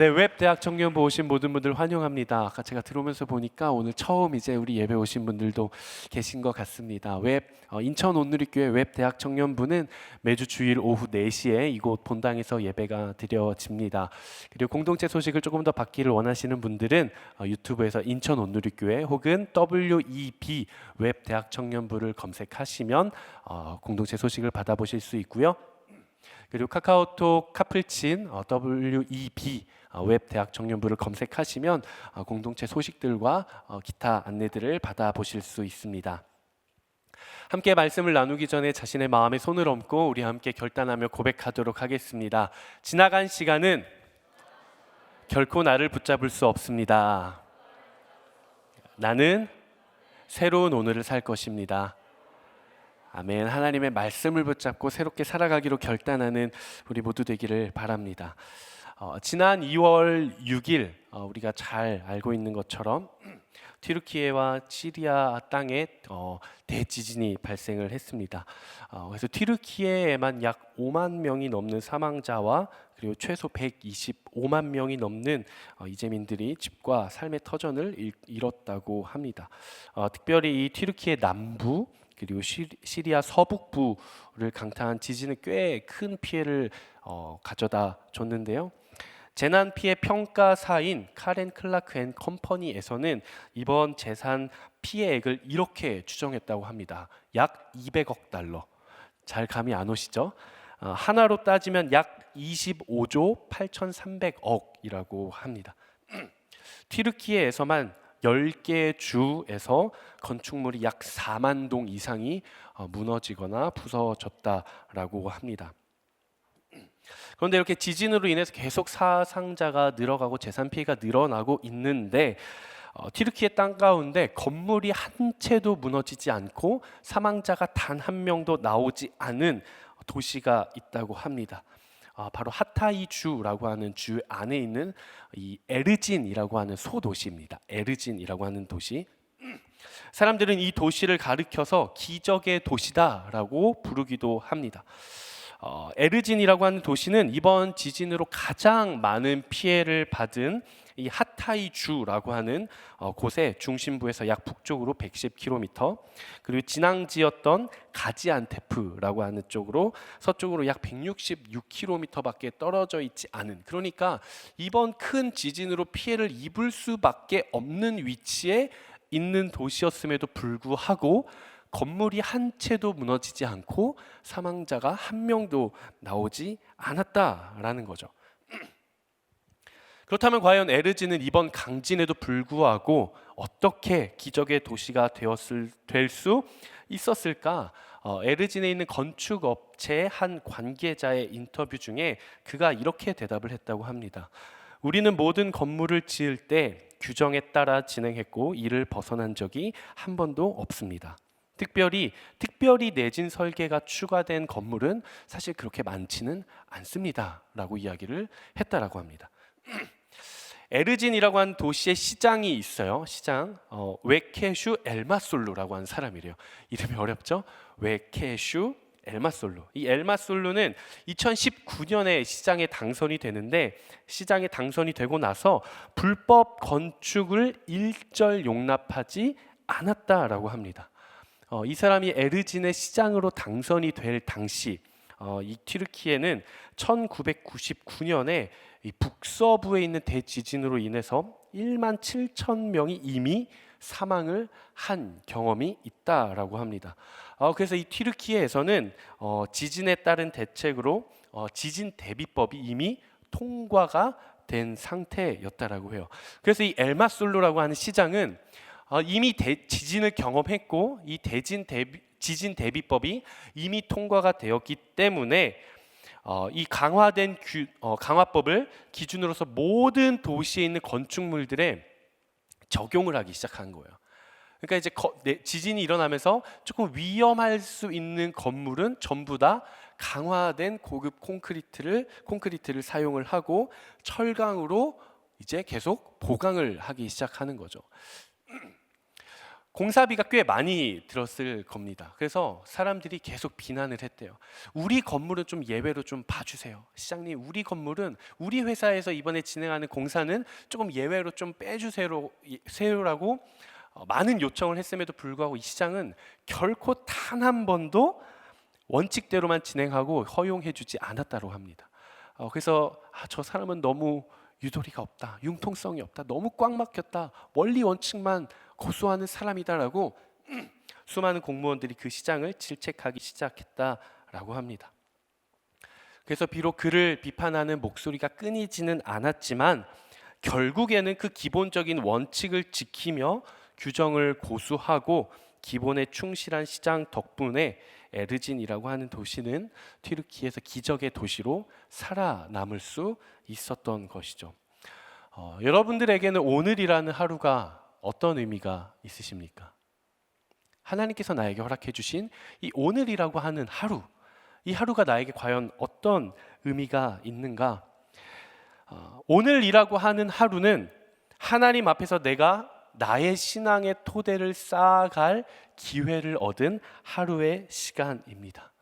네, 웹 대학 청년부 오신 모든 분들 환영합니다. 아까 제가 들어오면서 보니까 오늘 처음 이제 우리 예배 오신 분들도 계신 것 같습니다. 인천 온누리교회 웹 대학 청년부는 매주 주일 오후 4시에 이곳 본당에서 예배가 드려집니다. 그리고 공동체 소식을 조금 더 받기를 원하시는 분들은 유튜브에서 인천 온누리교회 혹은 WEB 웹 대학 청년부를 검색하시면 공동체 소식을 받아보실 수 있고요. 그리고 카카오톡 카플친 WEB 웹 대학 청년부를 검색하시면 공동체 소식들과 기타 안내들을 받아보실 수 있습니다. 함께 말씀을 나누기 전에 자신의 마음에 손을 얹고 우리 함께 결단하며 고백하도록 하겠습니다. 지나간 시간은 결코 나를 붙잡을 수 없습니다. 나는 새로운 오늘을 살 것입니다. 아멘. 하나님의 말씀을 붙잡고 새롭게 살아가기로 결단하는 우리 모두 되기를 바랍니다. 지난 2월 6일 우리가 잘 알고 있는 것처럼 튀르키예와 시리아 땅에 대지진이 발생을 했습니다. 그래서 튀르키예에만 약 5만 명이 넘는 사망자와 그리고 최소 125만 명이 넘는 이재민들이 집과 삶의 터전을 잃었다고 합니다. 특별히 이 튀르키예 남부 그리고 시리아 서북부를 강타한 지진은 꽤 큰 피해를 가져다 줬는데요. 재난 피해 평가사인 카렌 클라크 앤 컴퍼니에서는 이번 재산 피해액을 이렇게 추정했다고 합니다. 약 200억 달러. 잘 감이 안 오시죠? 하나로 따지면 약 25조 8,300억이라고 합니다. 튀르키예에서만 10개 주에서 건축물이 약 4만 동 이상이 무너지거나 부서졌다라고 합니다. 그런데 이렇게 지진으로 인해서 계속 사상자가 늘어가고 재산 피해가 늘어나고 있는데 튀르키예 땅 가운데 건물이 한 채도 무너지지 않고 사망자가 단 한 명도 나오지 않은 도시가 있다고 합니다. 바로 하타이 주라고 하는 주 안에 있는 이 에르진이라고 하는 소도시입니다. 에르진이라고 하는 도시. 사람들은 이 도시를 가리켜서 기적의 도시다라고 부르기도 합니다. 에르진이라고 하는 도시는 이번 지진으로 가장 많은 피해를 받은 이 하타이 주라고 하는 곳의 중심부에서 약 북쪽으로 110km 그리고 진앙지였던 가지안테프라고 하는 쪽으로 서쪽으로 약 166km밖에 떨어져 있지 않은, 그러니까 이번 큰 지진으로 피해를 입을 수밖에 없는 위치에 있는 도시였음에도 불구하고 건물이 한 채도 무너지지 않고 사망자가 한 명도 나오지 않았다라는 거죠. 그렇다면 과연 에르진은 이번 강진에도 불구하고 어떻게 기적의 도시가 될 수 있었을까? 에르진에 있는 건축업체의 한 관계자의 인터뷰 중에 그가 이렇게 대답을 했다고 합니다. 우리는 모든 건물을 지을 때 규정에 따라 진행했고 이를 벗어난 적이 한 번도 없습니다. 특별히 내진 설계가 추가된 건물은 사실 그렇게 많지는 않습니다 라고 이야기를 했다라고 합니다. 에르진이라고 하는 도시의 시장이 있어요. 시장 웨케슈 엘마솔루라고 하는 사람이래요. 이름이 어렵죠? 웨케슈 엘마솔루. 이 엘마솔루는 2019년에 시장에 당선이 되는데 시장에 당선이 되고 나서 불법 건축을 일절 용납하지 않았다라고 합니다. 이 사람이 에르진의 시장으로 당선이 될 당시 이 튀르키예는 1999년에 이 북서부에 있는 대지진으로 인해서 1만 7천 명이 이미 사망을 한 경험이 있다라고 합니다. 그래서 이 튀르키예에서는 지진에 따른 대책으로 지진 대비법이 이미 통과가 된 상태였다라고 해요. 그래서 이 엘마솔루라고 하는 시장은 이미 지진을 경험했고 이 지진 대비법이 이미 통과가 되었기 때문에 이 강화된 강화법을 기준으로서 모든 도시에 있는 건축물들에 적용을 하기 시작한 거예요. 그러니까 이제 지진이 일어나면서 조금 위험할 수 있는 건물은 전부 다 강화된 고급 콘크리트를 사용을 하고 철강으로 이제 계속 보강을 하기 시작하는 거죠. 공사비가 꽤 많이 들었을 겁니다. 그래서 사람들이 계속 비난을 했대요. 우리 건물은 좀 예외로 좀 봐주세요. 시장님, 우리 건물은 우리 회사에서 이번에 진행하는 공사는 조금 예외로 좀 빼주세요라고 많은 요청을 했음에도 불구하고 이 시장은 결코 단 한 번도 원칙대로만 진행하고 허용해주지 않았다고 합니다. 그래서 저 사람은 너무 유도리가 없다, 융통성이 없다, 너무 꽉 막혔다, 원리 원칙만 고수하는 사람이다라고 수많은 공무원들이 그 시장을 질책하기 시작했다라고 합니다. 그래서 비록 그를 비판하는 목소리가 끊이지는 않았지만 결국에는 그 기본적인 원칙을 지키며 규정을 고수하고 기본에 충실한 시장 덕분에 에르진이라고 하는 도시는 튀르키예에서 기적의 도시로 살아남을 수 있었던 것이죠. 여러분들에게는 오늘이라는 하루가 어떤 의미가 있으십니까? 하나님께서 나에게 허락해 주신 이 오늘이라고 하는 하루, 이 하루가 나에게 과연 어떤 의미가 있는가? 오늘이라고 하는 하루는 하나님 앞에서 내가 나의 신앙의 토대를 쌓아갈 기회를 얻은 하루의 시간입니다.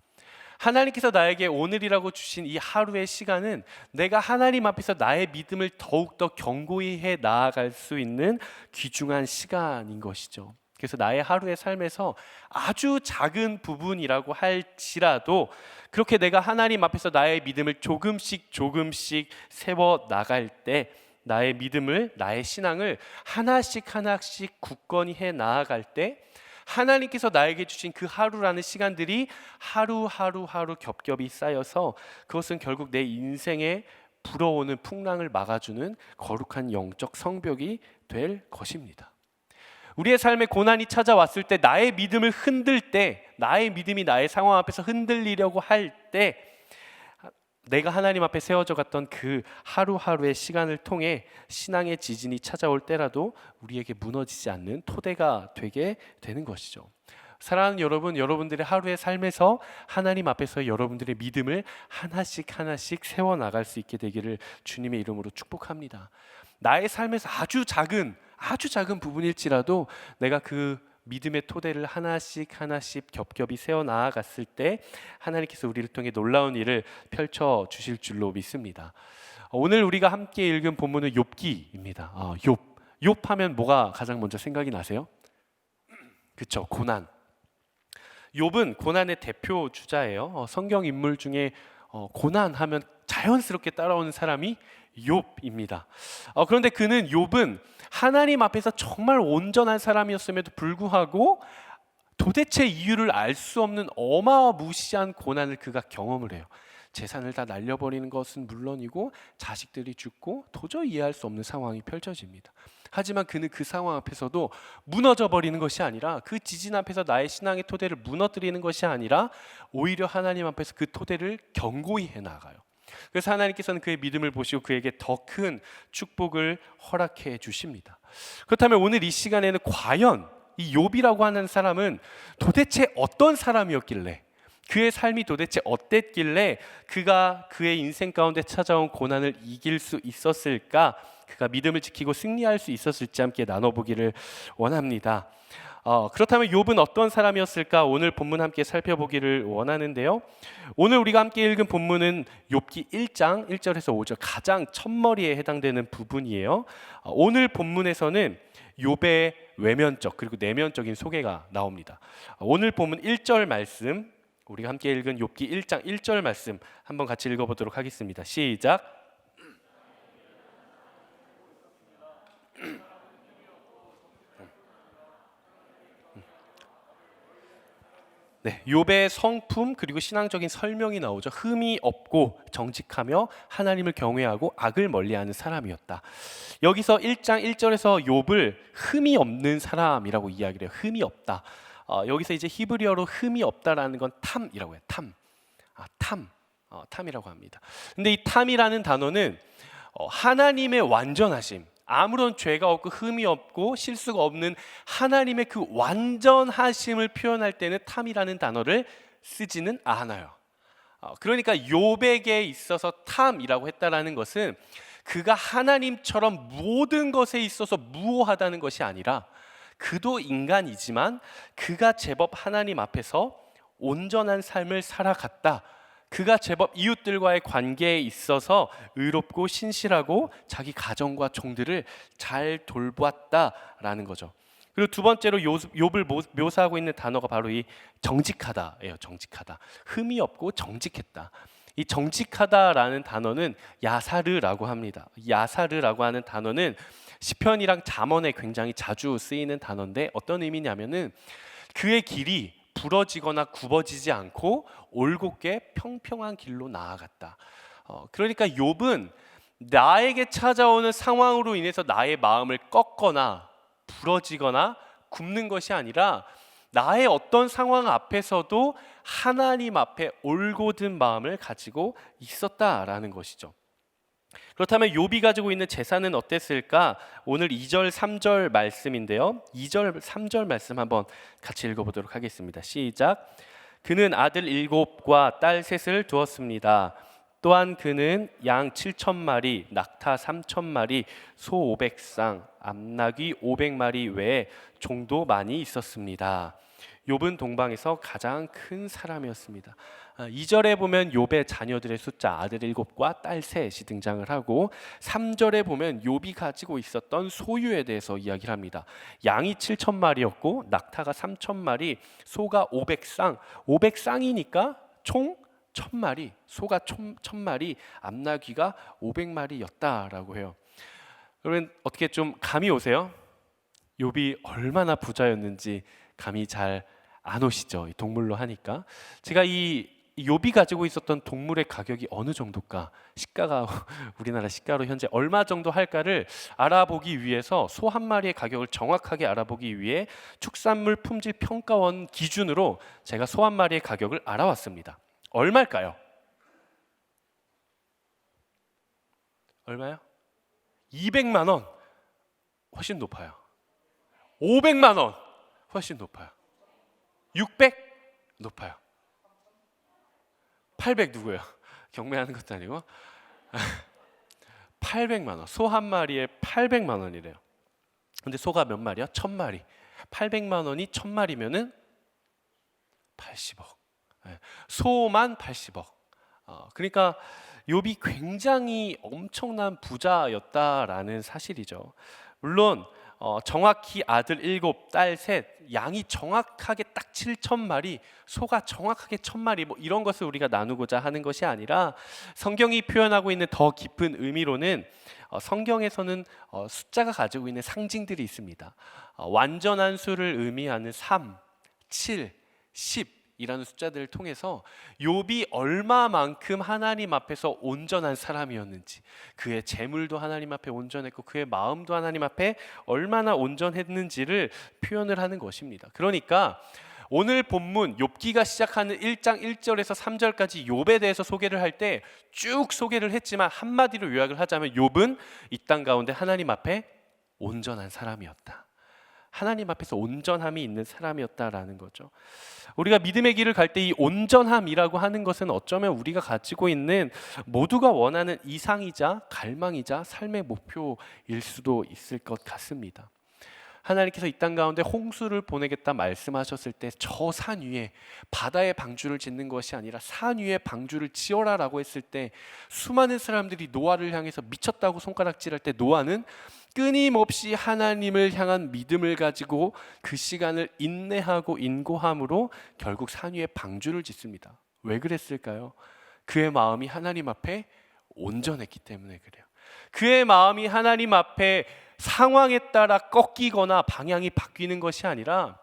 하나님께서 나에게 오늘이라고 주신 이 하루의 시간은 내가 하나님 앞에서 나의 믿음을 더욱더 견고히 해 나아갈 수 있는 귀중한 시간인 것이죠. 그래서 나의 하루의 삶에서 아주 작은 부분이라고 할지라도 그렇게 내가 하나님 앞에서 나의 믿음을 조금씩 세워 나갈 때 나의 믿음을, 나의 신앙을 하나씩 굳건히 해 나아갈 때 하나님께서 나에게 주신 그 하루라는 시간들이 하루 겹겹이 쌓여서 그것은 결국 내 인생에 불어오는 풍랑을 막아주는 거룩한 영적 성벽이 될 것입니다. 우리의 삶에 고난이 찾아왔을 때, 나의 믿음을 흔들 때, 나의 믿음이 나의 상황 앞에서 흔들리려고 할 때 내가 하나님 앞에 세워져 갔던 그 하루하루의 시간을 통해 신앙의 지진이 찾아올 때라도 우리에게 무너지지 않는 토대가 되게 되는 것이죠. 사랑하는 여러분, 여러분들의 하루의 삶에서 하나님 앞에서 여러분들의 믿음을 하나씩 세워나갈 수 있게 되기를 주님의 이름으로 축복합니다. 나의 삶에서 아주 작은 부분일지라도 내가 그 믿음의 토대를 하나씩 겹겹이 세워 나아갔을 때 하나님께서 우리를 통해 놀라운 일을 펼쳐 주실 줄로 믿습니다. 오늘 우리가 함께 읽은 본문은 욥기입니다. 욥하면 뭐가 가장 먼저 생각이 나세요? 그렇죠, 고난. 욥은 고난의 대표 주자예요. 성경 인물 중에 고난하면 자연스럽게 따라오는 사람이 욥입니다. 그런데 욥은 하나님 앞에서 정말 온전한 사람이었음에도 불구하고 도대체 이유를 알 수 없는 어마무시한 고난을 그가 경험을 해요. 재산을 다 날려버리는 것은 물론이고 자식들이 죽고 도저히 이해할 수 없는 상황이 펼쳐집니다. 하지만 그는 그 상황 앞에서도 무너져 버리는 것이 아니라, 그 지진 앞에서 나의 신앙의 토대를 무너뜨리는 것이 아니라 오히려 하나님 앞에서 그 토대를 견고히 해나가요. 그래서 하나님께서는 그의 믿음을 보시고 그에게 더 큰 축복을 허락해 주십니다. 그렇다면 오늘 이 시간에는 과연 이 욥이라고 하는 사람은 도대체 어떤 사람이었길래, 그의 삶이 도대체 어땠길래 그가 그의 인생 가운데 찾아온 고난을 이길 수 있었을까, 그가 믿음을 지키고 승리할 수 있었을지 함께 나눠보기를 원합니다. 그렇다면 욥은 어떤 사람이었을까? 오늘 본문 함께 살펴보기를 원하는데요. 오늘 우리가 함께 읽은 본문은 욥기 1장 1절에서 5절 가장 첫머리에 해당되는 부분이에요. 오늘 본문에서는 욥의 외면적 그리고 내면적인 소개가 나옵니다. 오늘 본문 1절 말씀, 우리가 함께 읽은 욥기 1장 1절 말씀 한번 같이 읽어보도록 하겠습니다. 시작. 네, 욥의 성품 그리고 신앙적인 설명이 나오죠. 흠이 없고 정직하며 하나님을 경외하고 악을 멀리하는 사람이었다. 여기서 1장 1절에서 욥을 흠이 없는 사람이라고 이야기를 해요. 흠이 없다. 여기서 이제 히브리어로 흠이 없다라는 건 탐이라고 해요. 탐이라고 합니다. 근데 이 탐이라는 단어는 하나님의 완전하심, 아무런 죄가 없고 흠이 없고 실수가 없는 하나님의 그 완전하심을 표현할 때는 탐이라는 단어를 쓰지는 않아요. 그러니까 욥에게 있어서 탐이라고 했다라는 것은 그가 하나님처럼 모든 것에 있어서 무오하다는 것이 아니라 그도 인간이지만 그가 제법 하나님 앞에서 온전한 삶을 살아갔다. 그가 제법 이웃들과의 관계에 있어서 의롭고 신실하고 자기 가정과 종들을 잘 돌보았다라는 거죠. 그리고 두 번째로 욥을 묘사하고 있는 단어가 바로 이 정직하다예요. 정직하다. 흠이 없고 정직했다. 이 정직하다라는 단어는 야사르라고 합니다. 야사르라고 하는 단어는 시편이랑 잠언에 굉장히 자주 쓰이는 단어인데 어떤 의미냐면은 그의 길이 부러지거나 굽어지지 않고 올곧게 평평한 길로 나아갔다. 그러니까 욥은 나에게 찾아오는 상황으로 인해서 나의 마음을 꺾거나 부러지거나 굽는 것이 아니라 나의 어떤 상황 앞에서도 하나님 앞에 올곧은 마음을 가지고 있었다라는 것이죠. 그렇다면 욥이 가지고 있는 재산은 어땠을까? 오늘 2절 3절 말씀인데요. 2절 3절 말씀 한번 같이 읽어보도록 하겠습니다. 시작. 그는 아들 7과 딸 3을 두었습니다. 또한 그는 양 7,000마리, 낙타 3,000마리, 소 500쌍, 암나귀 500마리 외에 종도 많이 있었습니다. 욥은 동방에서 가장 큰 사람이었습니다. 2절에 보면 욥의 자녀들의 숫자 아들 7과 딸 3이 등장을 하고 3절에 보면 욥이 가지고 있었던 소유에 대해서 이야기를 합니다. 양이 7,000마리였고 낙타가 3,000마리, 소가 500쌍. 500쌍이니까 총 1,000마리, 소가 1,000마리, 암나귀가 500마리였다라고 해요. 그러면 어떻게 좀 감이 오세요? 욥이 얼마나 부자였는지 감이 잘 안 오시죠? 동물로 하니까. 제가 이 욥이 가지고 있었던 동물의 가격이 어느 정도일까? 시가가 우리나라 시가로 현재 얼마 정도 할까를 알아보기 위해서 소 한 마리의 가격을 정확하게 알아보기 위해 축산물 품질 평가원 기준으로 제가 소 한 마리의 가격을 알아왔습니다. 얼마일까요? 얼마요? 200만 원. 훨씬 높아요. 500만 원. 훨씬 높아요. 600? 높아요. 800 누구예요? 경매하는 것도 아니고 800만 원. 소 한 마리에 800만 원이래요. 근데 소가 몇 마리야? 1,000마리. 800만 원이 1,000마리면은 80억. 소만 80억. 그러니까 욥이 굉장히 엄청난 부자였다라는 사실이죠. 물론 정확히 아들 7, 딸 3, 양이 정확하게 딱 7,000마리, 소가 정확하게 1,000마리 뭐 이런 것을 우리가 나누고자 하는 것이 아니라 성경이 표현하고 있는 더 깊은 의미로는 성경에서는 숫자가 가지고 있는 상징들이 있습니다. 완전한 수를 의미하는 3, 7, 10 이라는 숫자들을 통해서 욥이 얼마만큼 하나님 앞에서 온전한 사람이었는지, 그의 재물도 하나님 앞에 온전했고 그의 마음도 하나님 앞에 얼마나 온전했는지를 표현을 하는 것입니다. 그러니까 오늘 본문 욥기가 시작하는 1장 1절에서 3절까지 욥에 대해서 소개를 할 때 쭉 소개를 했지만 한마디로 요약을 하자면 욥은 이 땅 가운데 하나님 앞에 온전한 사람이었다. 하나님 앞에서 온전함이 있는 사람이었다라는 거죠. 우리가 믿음의 길을 갈 때 이 온전함이라고 하는 것은 어쩌면 우리가 가지고 있는 모두가 원하는 이상이자 갈망이자 삶의 목표일 수도 있을 것 같습니다. 하나님께서 이 땅 가운데 홍수를 보내겠다 말씀하셨을 때 저 산 위에 바다에 방주를 짓는 것이 아니라 산 위에 방주를 지어라라고 했을 때 수많은 사람들이 노아를 향해서 미쳤다고 손가락질할 때 노아는 끊임없이 하나님을 향한 믿음을 가지고 그 시간을 인내하고 인고함으로 결국 산 위에 방주를 짓습니다. 왜 그랬을까요? 그의 마음이 하나님 앞에 온전했기 때문에 그래요. 그의 마음이 하나님 앞에 상황에 따라 꺾이거나 방향이 바뀌는 것이 아니라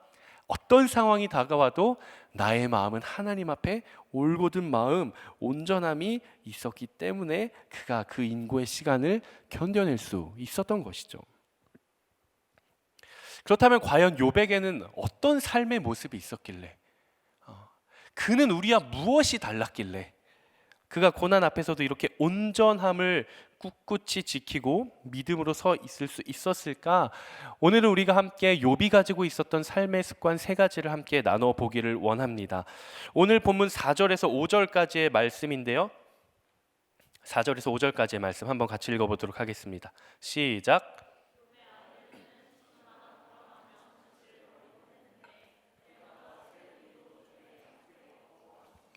어떤 상황이 다가와도 나의 마음은 하나님 앞에 올곧은 마음, 온전함이 있었기 때문에 그가 그 인고의 시간을 견뎌낼 수 있었던 것이죠. 그렇다면 과연 욥에게는 어떤 삶의 모습이 있었길래, 그는 우리와 무엇이 달랐길래 그가 고난 앞에서도 이렇게 온전함을 꿋꿋이 지키고 믿음으로 서 있을 수 있었을까? 오늘은 우리가 함께 욥이 가지고 있었던 삶의 습관 3가지를 함께 나눠 보기를 원합니다. 오늘 본문 4절에서 5절까지의 말씀인데요. 4절에서 5절까지의 말씀 한번 같이 읽어보도록 하겠습니다. 시작.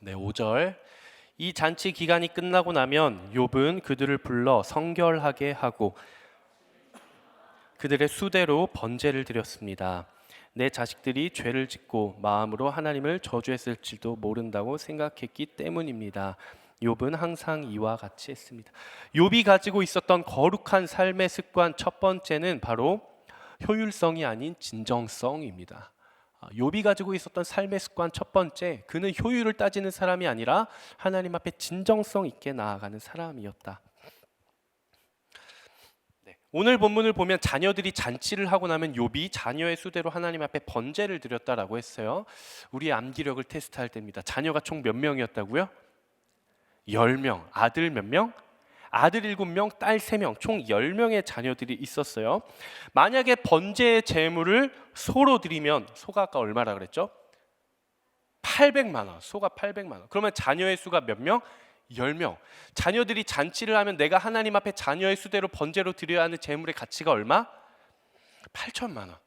네, 5절. 이 잔치 기간이 끝나고 나면 욥은 그들을 불러 성결하게 하고 그들의 수대로 번제를 드렸습니다. 내 자식들이 죄를 짓고 마음으로 하나님을 저주했을지도 모른다고 생각했기 때문입니다. 욥은 항상 이와 같이 했습니다. 욥이 가지고 있었던 거룩한 삶의 습관 첫 번째는 바로 효율성이 아닌 진정성입니다. 욥이 가지고 있었던 삶의 습관 첫 번째, 그는 효율을 따지는 사람이 아니라 하나님 앞에 진정성 있게 나아가는 사람이었다. 오늘 본문을 보면 자녀들이 잔치를 하고 나면 욥이 자녀의 수대로 하나님 앞에 번제를 드렸다라고 했어요. 우리의 암기력을 테스트할 때입니다. 자녀가 총 몇 명이었다고요? 10명. 아들 몇 명? 아들 7명, 딸 3명, 총 10명의 자녀들이 있었어요. 만약에 번제의 제물을 소로 드리면 소가 아까 얼마라 그랬죠? 800만 원. 소가 800만 원. 그러면 자녀의 수가 몇 명? 10명. 자녀들이 잔치를 하면 내가 하나님 앞에 자녀의 수대로 번제로 드려야 하는 제물의 가치가 얼마? 8천만 원.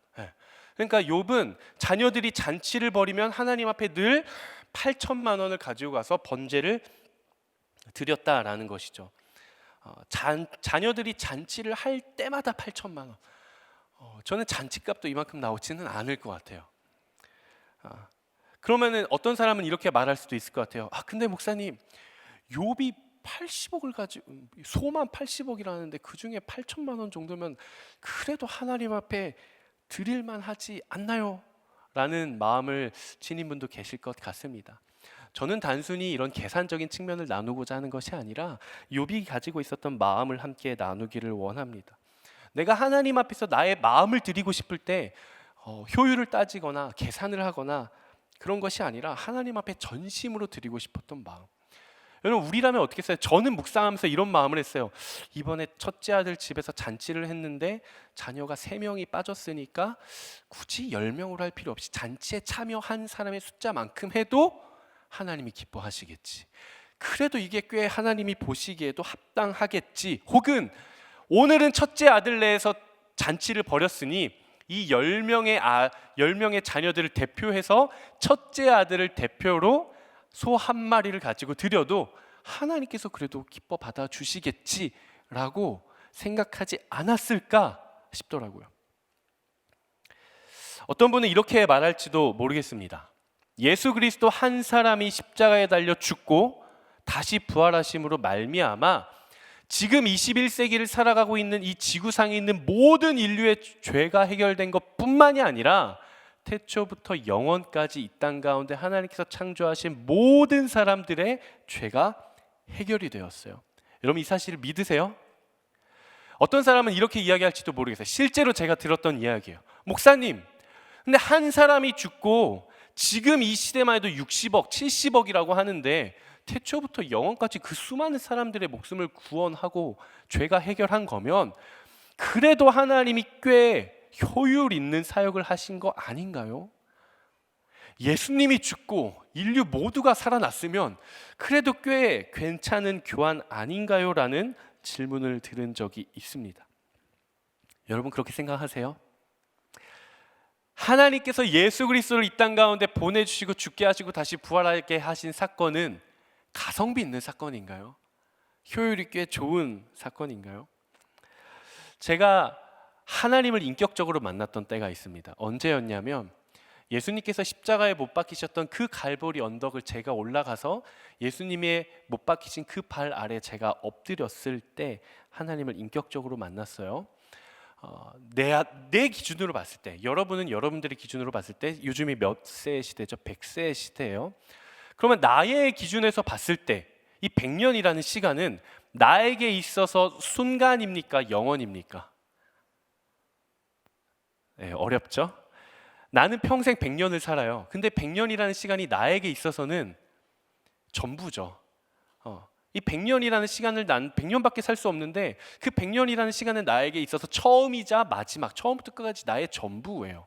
그러니까 욥은 자녀들이 잔치를 벌이면 하나님 앞에 늘 8천만 원을 가지고 가서 번제를 드렸다라는 것이죠. 자녀들이 잔치를 할 때마다 8천만 원. 저는 잔치값도 이만큼 나오지는 않을 것 같아요. 그러면은 어떤 사람은 이렇게 말할 수도 있을 것 같아요. 근데 목사님, 욥이 80억을 가지고 소만 80억이라는데 그 중에 8천만 원 정도면 그래도 하나님 앞에 드릴만 하지 않나요? 라는 마음을 지닌 분도 계실 것 같습니다. 저는 단순히 이런 계산적인 측면을 나누고자 하는 것이 아니라 욥이 가지고 있었던 마음을 함께 나누기를 원합니다. 내가 하나님 앞에서 나의 마음을 드리고 싶을 때 효율을 따지거나 계산을 하거나 그런 것이 아니라 하나님 앞에 전심으로 드리고 싶었던 마음. 여러분, 우리라면 어떻게 했어요? 저는 묵상하면서 이런 마음을 했어요. 이번에 첫째 아들 집에서 잔치를 했는데 자녀가 3명이 빠졌으니까 굳이 10명으로 할 필요 없이 잔치에 참여한 사람의 숫자만큼 해도 하나님이 기뻐하시겠지. 그래도 이게 꽤 하나님이 보시기에도 합당하겠지. 혹은 오늘은 첫째 아들 내에서 잔치를 벌였으니 이 10명의 자녀들을 대표해서 첫째 아들을 대표로 소 한 마리를 가지고 드려도 하나님께서 그래도 기뻐 받아주시겠지라고 생각하지 않았을까 싶더라고요. 어떤 분은 이렇게 말할지도 모르겠습니다. 예수 그리스도 한 사람이 십자가에 달려 죽고 다시 부활하심으로 말미암아 지금 21세기를 살아가고 있는 이 지구상에 있는 모든 인류의 죄가 해결된 것뿐만이 아니라 태초부터 영원까지 이 땅 가운데 하나님께서 창조하신 모든 사람들의 죄가 해결이 되었어요. 여러분, 이 사실을 믿으세요? 어떤 사람은 이렇게 이야기할지도 모르겠어요. 실제로 제가 들었던 이야기예요. 목사님, 근데 한 사람이 죽고 지금 이 시대만 해도 60억, 70억이라고 하는데 태초부터 영원까지 그 수많은 사람들의 목숨을 구원하고 죄가 해결한 거면 그래도 하나님이 꽤 효율 있는 사역을 하신 거 아닌가요? 예수님이 죽고 인류 모두가 살아났으면 그래도 꽤 괜찮은 교환 아닌가요? 라는 질문을 들은 적이 있습니다. 여러분, 그렇게 생각하세요? 하나님께서 예수 그리스도를 이 땅 가운데 보내주시고 죽게 하시고 다시 부활하게 하신 사건은 가성비 있는 사건인가요? 효율이 꽤 좋은 사건인가요? 제가 하나님을 인격적으로 만났던 때가 있습니다. 언제였냐면 예수님께서 십자가에 못 박히셨던 그 갈보리 언덕을 제가 올라가서 예수님의 못 박히신 그 발 아래 제가 엎드렸을 때 하나님을 인격적으로 만났어요. 내 기준으로 봤을 때, 여러분은 여러분들의 기준으로 봤을 때 요즘이 몇 세의 시대죠? 100세의 시대예요. 그러면 나의 기준에서 봤을 때 이 100년이라는 시간은 나에게 있어서 순간입니까? 영원입니까? 네, 어렵죠? 나는 평생 100년을 살아요. 근데 100년이라는 시간이 나에게 있어서는 전부죠. 이 100년이라는 시간을 난 100년밖에 살 수 없는데 그 100년이라는 시간은 나에게 있어서 처음이자 마지막, 처음부터 끝까지 나의 전부예요.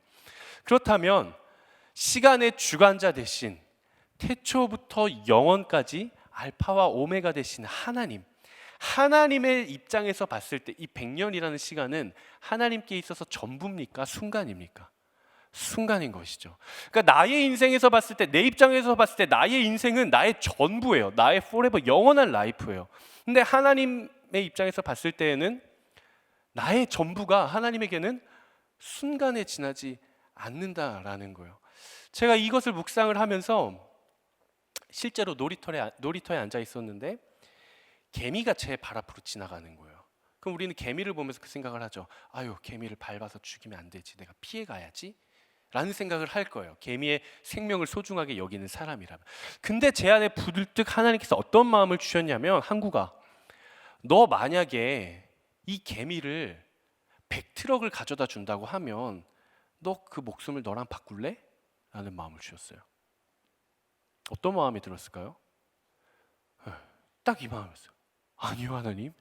그렇다면 시간의 주관자 대신 태초부터 영원까지 알파와 오메가 되신 하나님의 입장에서 봤을 때 이 100년이라는 시간은 하나님께 있어서 전부입니까? 순간입니까? 순간인 것이죠. 그러니까 나의 인생에서 봤을 때, 내 입장에서 봤을 때 나의 인생은 나의 전부예요. 나의 forever, 영원한 라이프예요. 근데 하나님의 입장에서 봤을 때에는 나의 전부가 하나님에게는 순간에 지나지 않는다라는 거예요. 제가 이것을 묵상을 하면서 실제로 놀이터에 앉아 있었는데 개미가 제 발 앞으로 지나가는 거예요. 그럼 우리는 개미를 보면서 그 생각을 하죠. 아유, 개미를 밟아서 죽이면 안 되지. 내가 피해 가야지. 라는 생각을 할 거예요. 개미의 생명을 소중하게 여기는 사람이라면. 근데 제 안에 부들뜩 하나님께서 어떤 마음을 주셨냐면, 항구가, 너 만약에 이 개미를 100트럭을 가져다 준다고 하면 너 그 목숨을 너랑 바꿀래? 라는 마음을 주셨어요. 어떤 마음이 들었을까요? 딱 이 마음이었어요. 아니요, 하나님.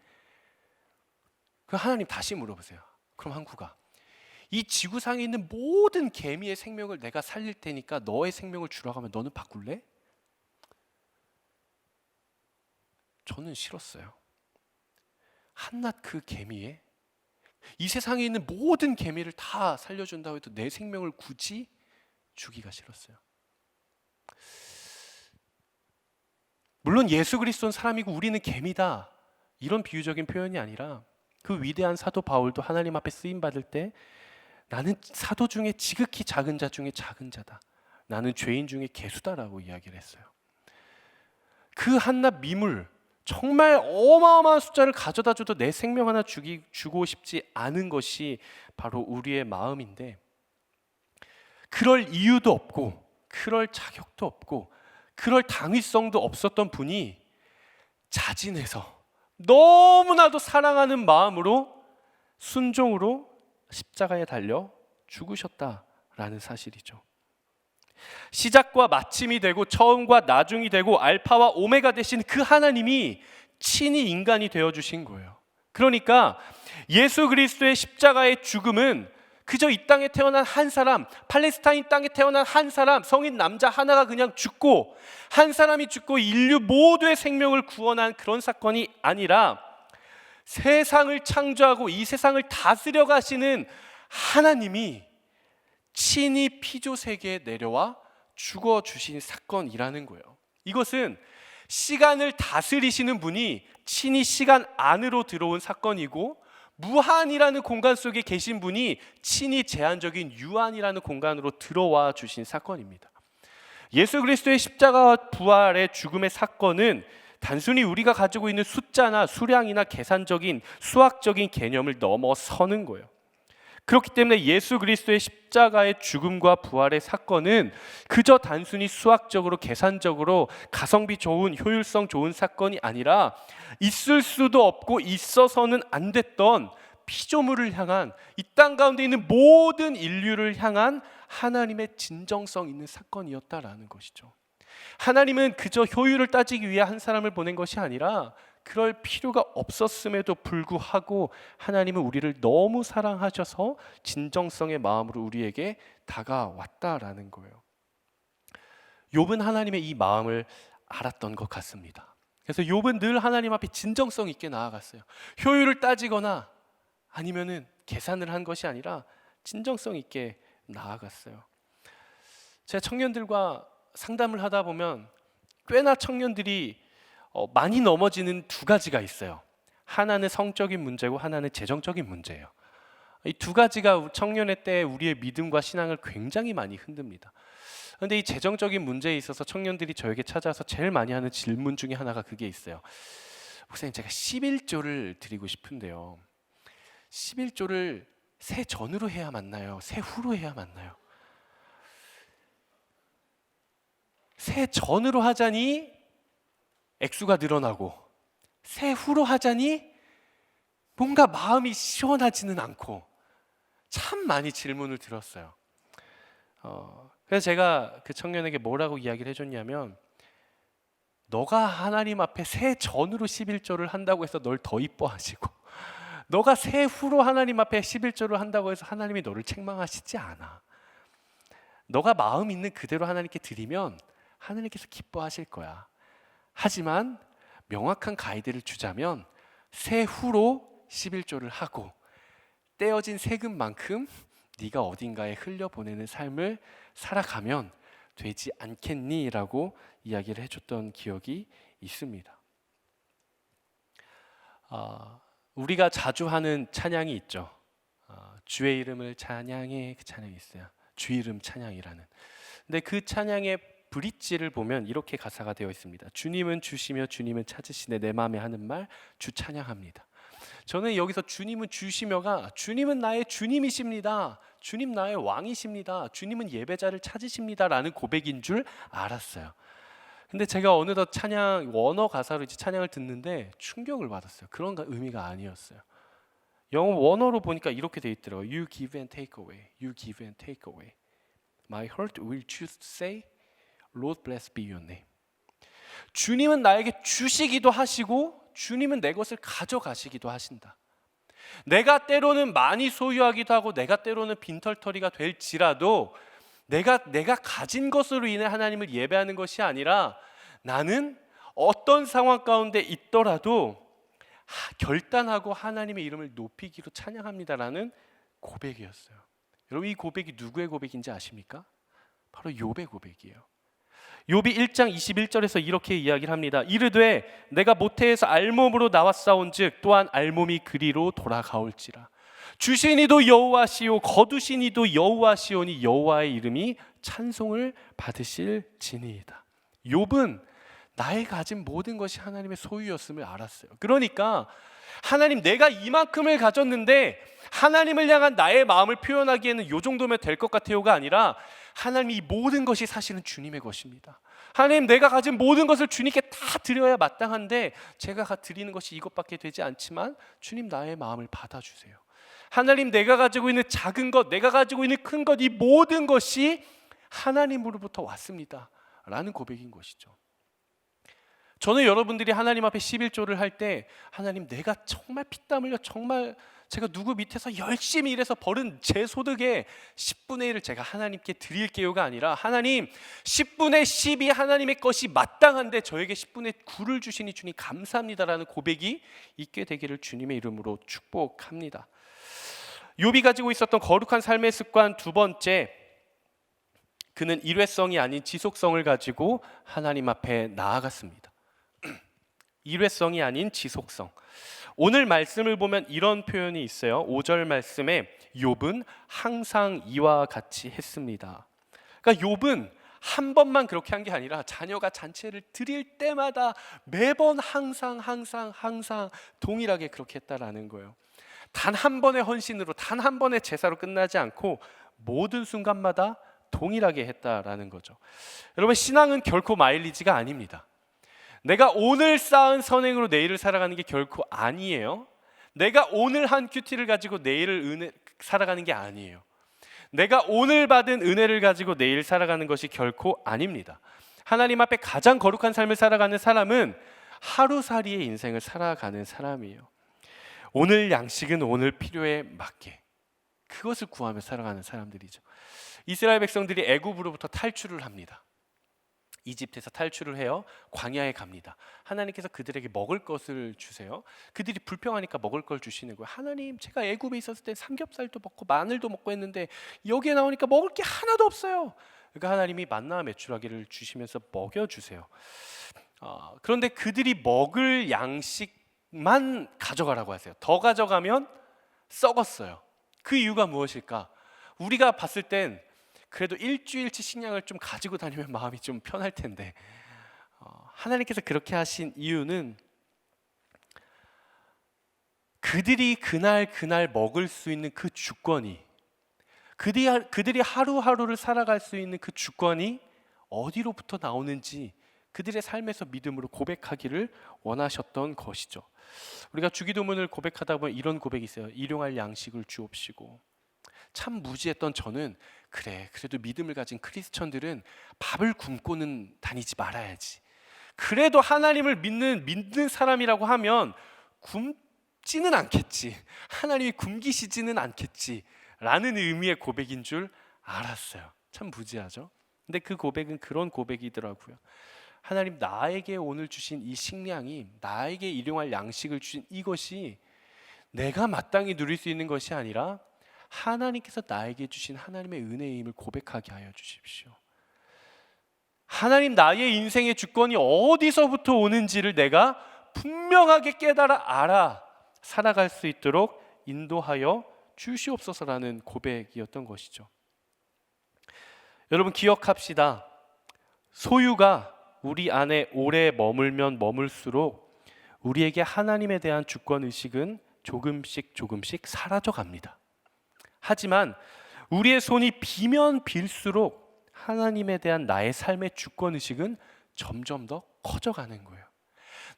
그 하나님 다시 물어보세요. 그럼 항구가, 이 지구상에 있는 모든 개미의 생명을 내가 살릴 테니까 너의 생명을 주라고 하면 너는 바꿀래? 저는 싫었어요. 한낱 그 개미에, 이 세상에 있는 모든 개미를 다 살려준다고 해도 내 생명을 굳이 주기가 싫었어요. 물론 예수 그리스도는 사람이고 우리는 개미다, 이런 비유적인 표현이 아니라, 그 위대한 사도 바울도 하나님 앞에 쓰임 받을 때 나는 사도 중에 지극히 작은 자 중에 작은 자다, 나는 죄인 중에 개수다라고 이야기를 했어요. 그 한낱 미물, 정말 어마어마한 숫자를 가져다 줘도 내 생명 하나 주고 싶지 않은 것이 바로 우리의 마음인데, 그럴 이유도 없고 그럴 자격도 없고 그럴 당위성도 없었던 분이 자진해서 너무나도 사랑하는 마음으로 순종으로 십자가에 달려 죽으셨다라는 사실이죠. 시작과 마침이 되고 처음과 나중이 되고 알파와 오메가 되신 그 하나님이 친히 인간이 되어주신 거예요. 그러니까 예수 그리스도의 십자가의 죽음은 그저 이 땅에 태어난 한 사람, 팔레스타인 땅에 태어난 한 사람, 성인 남자 하나가 그냥 죽고, 한 사람이 죽고 인류 모두의 생명을 구원한 그런 사건이 아니라, 세상을 창조하고 이 세상을 다스려 가시는 하나님이 친히 피조 세계에 내려와 죽어주신 사건이라는 거예요. 이것은 시간을 다스리시는 분이 친히 시간 안으로 들어온 사건이고, 무한이라는 공간 속에 계신 분이 친히 제한적인 유한이라는 공간으로 들어와 주신 사건입니다. 예수 그리스도의 십자가와 부활의 죽음의 사건은 단순히 우리가 가지고 있는 숫자나 수량이나 계산적인 수학적인 개념을 넘어서는 거예요. 그렇기 때문에 예수 그리스도의 십자가의 죽음과 부활의 사건은 그저 단순히 수학적으로 계산적으로 가성비 좋은, 효율성 좋은 사건이 아니라 있을 수도 없고 있어서는 안 됐던 피조물을 향한, 이 땅 가운데 있는 모든 인류를 향한 하나님의 진정성 있는 사건이었다라는 것이죠. 하나님은 그저 효율을 따지기 위해 한 사람을 보낸 것이 아니라 그럴 필요가 없었음에도 불구하고 하나님은 우리를 너무 사랑하셔서 진정성의 마음으로 우리에게 다가왔다라는 거예요. 욥은 하나님의 이 마음을 알았던 것 같습니다. 그래서 욥은 늘 하나님 앞에 진정성 있게 나아갔어요. 효율을 따지거나 아니면은 계산을 한 것이 아니라 진정성 있게 나아갔어요. 제가 청년들과 상담을 하다 보면 꽤나 청년들이 많이 넘어지는 두 가지가 있어요. 하나는 성적인 문제고 하나는 재정적인 문제예요. 이 두 가지가 청년의 때 우리의 믿음과 신앙을 굉장히 많이 흔듭니다. 그런데 이 재정적인 문제에 있어서 청년들이 저에게 찾아와서 제일 많이 하는 질문 중에 하나가 그게 있어요. 목사님, 제가 11조를 드리고 싶은데요, 11조를 새 전으로 해야 맞나요? 새 후로 해야 맞나요? 새 전으로 하자니 액수가 늘어나고, 새 후로 하자니 뭔가 마음이 시원하지는 않고, 참 많이 질문을 들었어요. 그래서 제가 그 청년에게 뭐라고 이야기를 해줬냐면, 너가 하나님 앞에 새 전으로 11조를 한다고 해서 널 더 이뻐하시고, 너가 새 후로 하나님 앞에 11조를 한다고 해서 하나님이 너를 책망하시지 않아. 너가 마음 있는 그대로 하나님께 드리면 하나님께서 기뻐하실 거야. 하지만 명확한 가이드를 주자면 새 후로 11조를 하고 떼어진 세금만큼 네가 어딘가에 흘려보내는 삶을 살아가면 되지 않겠니? 라고 이야기를 해줬던 기억이 있습니다. 우리가 자주 하는 찬양이 있죠. 주의 이름을 찬양해, 그 찬양이 있어요. 주 이름 찬양이라는. 근데 그 찬양의 브릿지를 보면 이렇게 가사가 되어 있습니다. 주님은 주시며 주님은 찾으시네, 내 마음에 하는 말 주 찬양합니다. 저는 여기서 주님은 주시며가 주님은 나의 주님이십니다, 주님 나의 왕이십니다, 주님은 예배자를 찾으십니다 라는 고백인 줄 알았어요. 근데 제가 어느덧 찬양 원어 가사로 이제 찬양을 듣는데 충격을 받았어요. 그런 의미가 아니었어요. 영어 원어로 보니까 이렇게 돼 있더라고요. You give and take away. You give and take away. My heart will choose to say, Lord blessed be your name. 주님은 나에게 주시기도 하시고 주님은 내 것을 가져가시기도 하신다. 내가 때로는 많이 소유하기도 하고 내가 때로는 빈털터리가 될지라도 내가 가진 것으로 인해 하나님을 예배하는 것이 아니라 나는 어떤 상황 가운데 있더라도 결단하고 하나님의 이름을 높이기로 찬양합니다라는 고백이었어요. 여러분, 이 고백이 누구의 고백인지 아십니까? 바로 욥의 고백이에요. 욥이 1장 21절에서 이렇게 이야기를 합니다. 이르되 내가 모태에서 알몸으로 나왔사온즉 또한 알몸이 그리로 돌아가올지라. 주신 이도 여호와시요 거두신 이도 여호와시오니 여호와의 이름이 찬송을 받으실지니이다. 욥은 나의 가진 모든 것이 하나님의 소유였음을 알았어요. 그러니까 하나님, 내가 이만큼을 가졌는데 하나님을 향한 나의 마음을 표현하기에는 이 정도면 될 것 같아요가 아니라 하나님, 이 모든 것이 사실은 주님의 것입니다. 하나님, 내가 가진 모든 것을 주님께 다 드려야 마땅한데 제가 드리는 것이 이것밖에 되지 않지만 주님, 나의 마음을 받아주세요. 하나님, 내가 가지고 있는 작은 것, 내가 가지고 있는 큰 것, 이 모든 것이 하나님으로부터 왔습니다 라는 고백인 것이죠. 저는 여러분들이 하나님 앞에 11조를 할 때 하나님, 내가 정말 피땀 흘려 정말 제가 누구 밑에서 열심히 일해서 벌은 제 소득의 10분의 1을 제가 하나님께 드릴게요가 아니라 하나님, 10분의 10이 하나님의 것이 마땅한데 저에게 10분의 9를 주시니 주님 감사합니다라는 고백이 있게 되기를 주님의 이름으로 축복합니다. 욥이 가지고 있었던 거룩한 삶의 습관 두 번째, 그는 일회성이 아닌 지속성을 가지고 하나님 앞에 나아갔습니다. 일회성이 아닌 지속성. 오늘 말씀을 보면 이런 표현이 있어요. 5절 말씀에 욥은 항상 이와 같이 했습니다. 그러니까 욥은 한 번만 그렇게 한 게 아니라 자녀가 잔치를 드릴 때마다 매번 항상 동일하게 그렇게 했다라는 거예요. 단 한 번의 헌신으로, 단 한 번의 제사로 끝나지 않고 모든 순간마다 동일하게 했다라는 거죠. 여러분, 신앙은 결코 마일리지가 아닙니다. 내가 오늘 쌓은 선행으로 내일을 살아가는 게 결코 아니에요. 내가 오늘 한 큐티를 가지고 내일을 살아가는 게 아니에요. 내가 오늘 받은 은혜를 가지고 내일 살아가는 것이 결코 아닙니다. 하나님 앞에 가장 거룩한 삶을 살아가는 사람은 하루살이의 인생을 살아가는 사람이에요. 오늘 양식은 오늘 필요에 맞게, 그것을 구하며 살아가는 사람들이죠. 이스라엘 백성들이 애굽으로부터 탈출을 합니다. 이집트에서 탈출을 해요. 광야에 갑니다. 하나님께서 그들에게 먹을 것을 주세요. 그들이 불평하니까 먹을 걸 주시는 거예요. 하나님, 제가 애굽에 있었을 때 삼겹살도 먹고 마늘도 먹고 했는데 여기에 나오니까 먹을 게 하나도 없어요. 그러니까 하나님이 만나와 메추라기를 주시면서 먹여주세요. 그런데 그들이 먹을 양식만 가져가라고 하세요. 더 가져가면 썩었어요. 그 이유가 무엇일까? 우리가 봤을 땐 그래도 일주일치 식량을 좀 가지고 다니면 마음이 좀 편할 텐데, 하나님께서 그렇게 하신 이유는 그들이 그날 먹을 수 있는 그 주권이, 그들이 하루하루를 살아갈 수 있는 그 주권이 어디로부터 나오는지 그들의 삶에서 믿음으로 고백하기를 원하셨던 것이죠. 우리가 주기도문을 고백하다 보면 이런 고백이 있어요. 일용할 양식을 주옵시고. 참 무지했던 저는, 그래도 믿음을 가진 크리스천들은 밥을 굶고는 다니지 말아야지. 그래도 하나님을 믿는 사람이라고 하면 굶지는 않겠지, 하나님이 굶기시지는 않겠지 라는 의미의 고백인 줄 알았어요. 참 무지하죠. 근데 그 고백은 그런 고백이더라고요. 하나님, 나에게 오늘 주신 이 식량이, 나에게 일용할 양식을 주신 이것이 내가 마땅히 누릴 수 있는 것이 아니라 하나님께서 나에게 주신 하나님의 은혜의 힘을 고백하게 하여 주십시오. 하나님, 나의 인생의 주권이 어디서부터 오는지를 내가 분명하게 깨달아 알아 살아갈 수 있도록 인도하여 주시옵소서라는 고백이었던 것이죠. 여러분, 기억합시다. 소유가 우리 안에 오래 머물면 머물수록 우리에게 하나님에 대한 주권의식은 조금씩 사라져 갑니다. 하지만 우리의 손이 비면 빌수록 하나님에 대한 나의 삶의 주권의식은 점점 더 커져가는 거예요.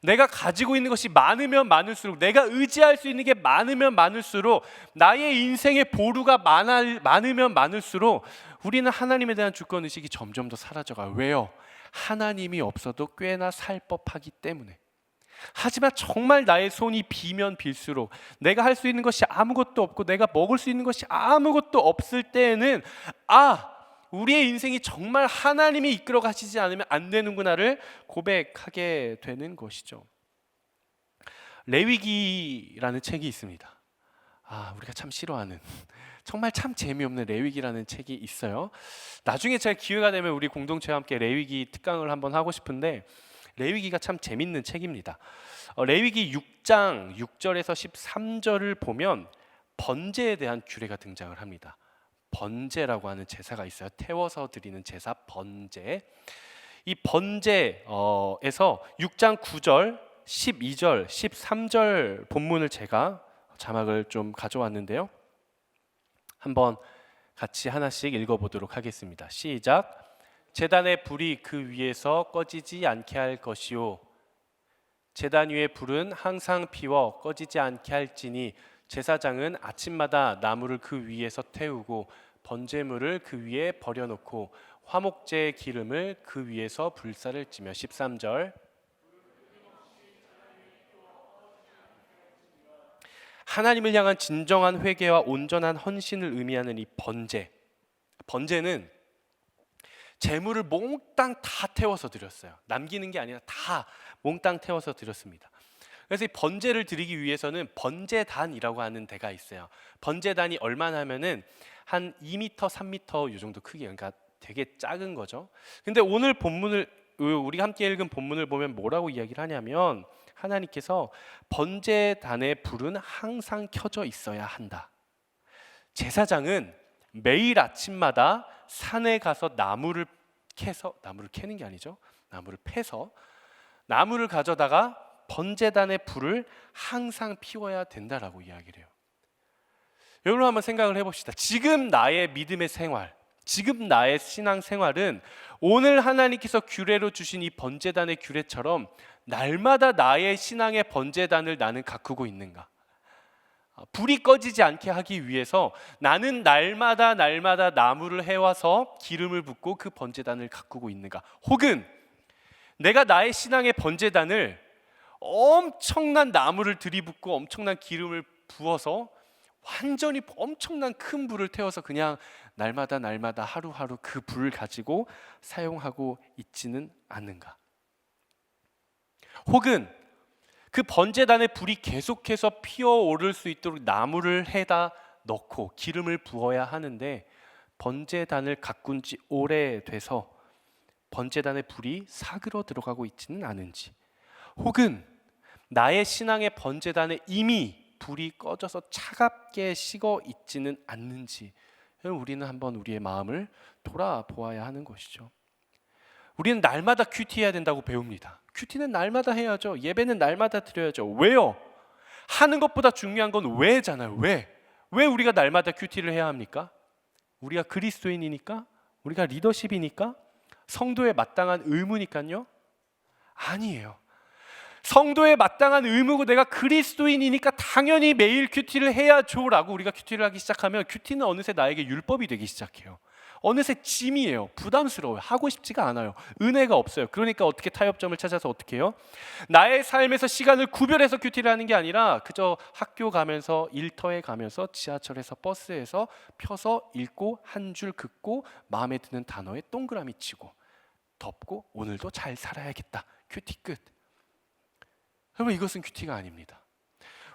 내가 가지고 있는 것이 많으면 많을수록, 내가 의지할 수 있는 게 많으면 많을수록, 나의 인생의 보루가 많으면 많을수록 우리는 하나님에 대한 주권의식이 점점 더 사라져가요. 왜요? 하나님이 없어도 꽤나 살 법하기 때문에. 하지만 정말 나의 손이 비면 빌수록, 내가 할 수 있는 것이 아무것도 없고 내가 먹을 수 있는 것이 아무것도 없을 때에는 우리의 인생이 정말 하나님이 이끌어 가시지 않으면 안 되는구나를 고백하게 되는 것이죠. 레위기라는 책이 있습니다. 우리가 참 싫어하는, 정말 참 재미없는 레위기라는 책이 있어요. 나중에 제가 기회가 되면 우리 공동체와 함께 레위기 특강을 한번 하고 싶은데, 레위기가 참 재밌는 책입니다. 레위기 6장 6절에서 13절을 보면 번제에 대한 규례가 등장을 합니다. 번제라고 하는 제사가 있어요. 태워서 드리는 제사, 번제. 이 번제에서 6장 9절, 12절, 13절 본문을 제가 자막을 좀 가져왔는데요. 한번 같이 하나씩 읽어보도록 하겠습니다. 시작. 제단의 불이 그 위에서 꺼지지 않게 할 것이요, 제단 위의 불은 항상 피워 꺼지지 않게 할지니 제사장은 아침마다 나무를 그 위에서 태우고 번제물을 그 위에 버려놓고 화목제의 기름을 그 위에서 불사를 찌며. 13절. 하나님을 향한 진정한 회개와 온전한 헌신을 의미하는 이 번제. 번제는 재물을 몽땅 다 태워서 드렸어요. 남기는 게 아니라 다 몽땅 태워서 드렸습니다. 그래서 이 번제를 드리기 위해서는 번제단이라고 하는 데가 있어요. 번제단이 얼마나 하면은 한 2m, 3m 이 정도 크기, 그러니까 되게 작은 거죠. 근데 오늘 본문을, 우리가 함께 읽은 본문을 보면 뭐라고 이야기를 하냐면, 하나님께서 번제단의 불은 항상 켜져 있어야 한다. 제사장은 매일 아침마다 산에 가서 나무를 캐는 게 아니죠. 나무를 패서 나무를 가져다가 번제단의 불을 항상 피워야 된다라고 이야기를 해요. 여러분, 한번 생각을 해봅시다. 지금 나의 믿음의 생활, 지금 나의 신앙 생활은 오늘 하나님께서 규례로 주신 이 번제단의 규례처럼 날마다 나의 신앙의 번제단을 나는 가꾸고 있는가? 불이 꺼지지 않게 하기 위해서 나는 날마다 나무를 해와서 기름을 붓고 그 번제단을 가꾸고 있는가? 혹은 내가 나의 신앙의 번제단을 엄청난 나무를 들이붓고 엄청난 기름을 부어서 완전히 엄청난 큰 불을 태워서 그냥 날마다 하루하루 그 불을 가지고 사용하고 있지는 않는가? 혹은 그 번제단의 불이 계속해서 피어오를 수 있도록 나무를 해다 넣고 기름을 부어야 하는데 번제단을 가꾼 지 오래돼서 번제단의 불이 사그러 들어가고 있지는 않은지, 혹은 나의 신앙의 번제단에 이미 불이 꺼져서 차갑게 식어 있지는 않는지, 우리는 한번 우리의 마음을 돌아보아야 하는 것이죠. 우리는 날마다 큐티해야 된다고 배웁니다. 큐티는 날마다 해야죠. 예배는 날마다 드려야죠. 왜요? 하는 것보다 중요한 건 왜잖아요. 왜 우리가 날마다 큐티를 해야 합니까? 우리가 그리스도인이니까? 우리가 리더십이니까? 성도에 마땅한 의무니까요? 아니에요. 성도에 마땅한 의무고 내가 그리스도인이니까 당연히 매일 큐티를 해야죠 라고 우리가 큐티를 하기 시작하면 큐티는 어느새 나에게 율법이 되기 시작해요. 어느새 짐이에요. 부담스러워요. 하고 싶지가 않아요. 은혜가 없어요. 그러니까 어떻게 타협점을 찾아서 어떻게 해요? 나의 삶에서 시간을 구별해서 큐티를 하는 게 아니라 그저 학교 가면서, 일터에 가면서, 지하철에서, 버스에서 펴서 읽고 한 줄 긋고 마음에 드는 단어에 동그라미 치고 덮고 오늘도 잘 살아야겠다. 큐티 끝. 여러분, 이것은 큐티가 아닙니다.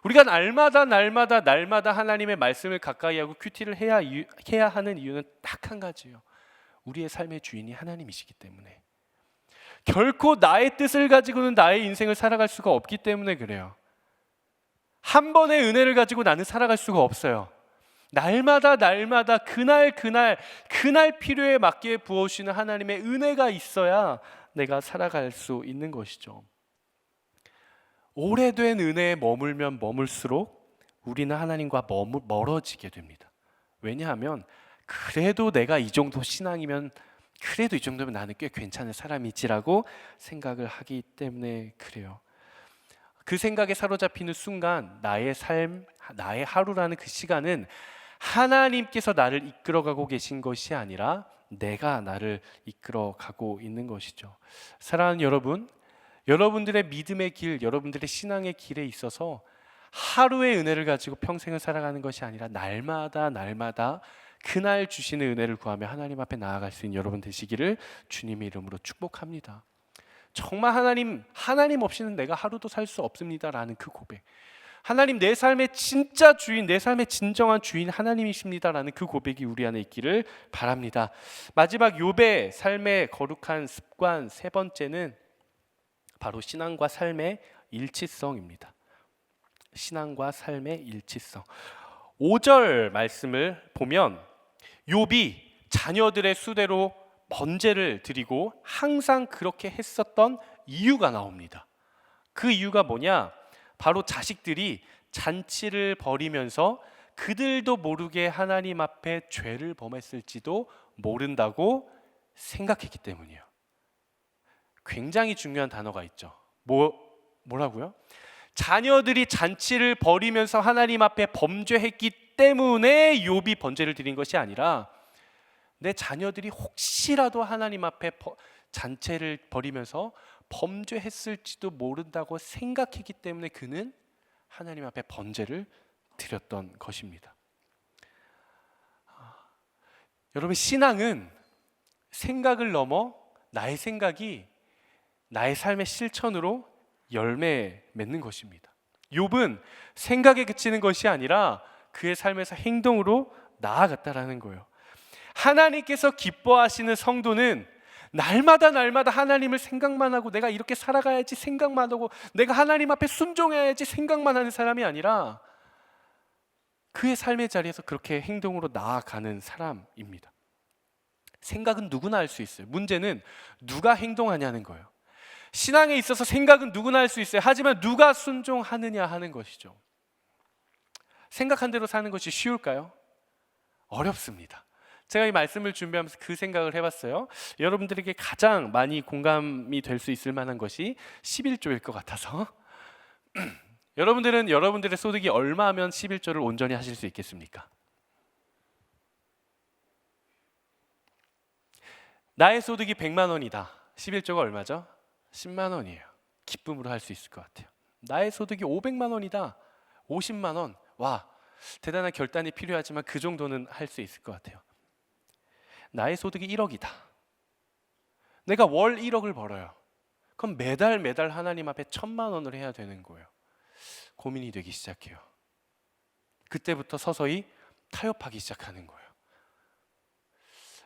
우리가 날마다 하나님의 말씀을 가까이 하고 큐티를 해야 하는 이유는 딱 한 가지예요. 우리의 삶의 주인이 하나님이시기 때문에. 결코 나의 뜻을 가지고는 나의 인생을 살아갈 수가 없기 때문에 그래요. 한 번의 은혜를 가지고 나는 살아갈 수가 없어요. 날마다 그날 필요에 맞게 부어주시는 하나님의 은혜가 있어야 내가 살아갈 수 있는 것이죠. 오래된 은혜에 머물면 머물수록 우리는 하나님과 멀어지게 됩니다. 왜냐하면 그래도 내가 이 정도 신앙이면, 그래도 이 정도면 나는 꽤 괜찮은 사람이지라고 생각을 하기 때문에 그래요. 그 생각에 사로잡히는 순간 나의 삶, 나의 하루라는 그 시간은 하나님께서 나를 이끌어가고 계신 것이 아니라 내가 나를 이끌어가고 있는 것이죠. 사랑하는 여러분, 여러분들의 믿음의 길, 여러분들의 신앙의 길에 있어서 하루의 은혜를 가지고 평생을 살아가는 것이 아니라 날마다 그날 주시는 은혜를 구하며 하나님 앞에 나아갈 수 있는 여러분 되시기를 주님의 이름으로 축복합니다. 정말 하나님 없이는 내가 하루도 살 수 없습니다라는 그 고백, 하나님 내 삶의 진짜 주인, 내 삶의 진정한 주인 하나님이십니다라는 그 고백이 우리 안에 있기를 바랍니다. 마지막 욥의 삶의 거룩한 습관 세 번째는 바로 신앙과 삶의 일치성입니다. 신앙과 삶의 일치성. 5절 말씀을 보면 욥이 자녀들의 수대로 번제를 드리고 항상 그렇게 했었던 이유가 나옵니다. 그 이유가 뭐냐? 바로 자식들이 잔치를 벌이면서 그들도 모르게 하나님 앞에 죄를 범했을지도 모른다고 생각했기 때문이에요. 굉장히 중요한 단어가 있죠. 뭐라고요? 자녀들이 잔치를 벌이면서 하나님 앞에 범죄했기 때문에 욥이 번제를 드린 것이 아니라 내 자녀들이 혹시라도 하나님 앞에 잔치를 벌이면서 범죄했을지도 모른다고 생각했기 때문에 그는 하나님 앞에 번제를 드렸던 것입니다. 여러분, 신앙은 생각을 넘어 나의 생각이 나의 삶의 실천으로 열매 맺는 것입니다. 욥은 생각에 그치는 것이 아니라 그의 삶에서 행동으로 나아갔다라는 거예요. 하나님께서 기뻐하시는 성도는 날마다 하나님을 생각만 하고 내가 이렇게 살아가야지 생각만 하고 내가 하나님 앞에 순종해야지 생각만 하는 사람이 아니라 그의 삶의 자리에서 그렇게 행동으로 나아가는 사람입니다. 생각은 누구나 할 수 있어요. 문제는 누가 행동하냐는 거예요. 신앙에 있어서 생각은 누구나 할 수 있어요. 하지만 누가 순종하느냐 하는 것이죠. 생각한 대로 사는 것이 쉬울까요? 어렵습니다. 제가 이 말씀을 준비하면서 그 생각을 해봤어요. 여러분들에게 가장 많이 공감이 될 수 있을 만한 것이 11조일 것 같아서 여러분들은 여러분들의 소득이 얼마면 11조를 온전히 하실 수 있겠습니까? 나의 소득이 100만 원이다. 11조가 얼마죠? 10만 원이에요. 기쁨으로 할 수 있을 것 같아요. 나의 소득이 500만 원이다. 50만 원. 와, 대단한 결단이 필요하지만 그 정도는 할 수 있을 것 같아요. 나의 소득이 1억이다. 내가 월 1억을 벌어요. 그럼 매달 하나님 앞에 1,000만 원을 해야 되는 거예요. 고민이 되기 시작해요. 그때부터 서서히 타협하기 시작하는 거예요.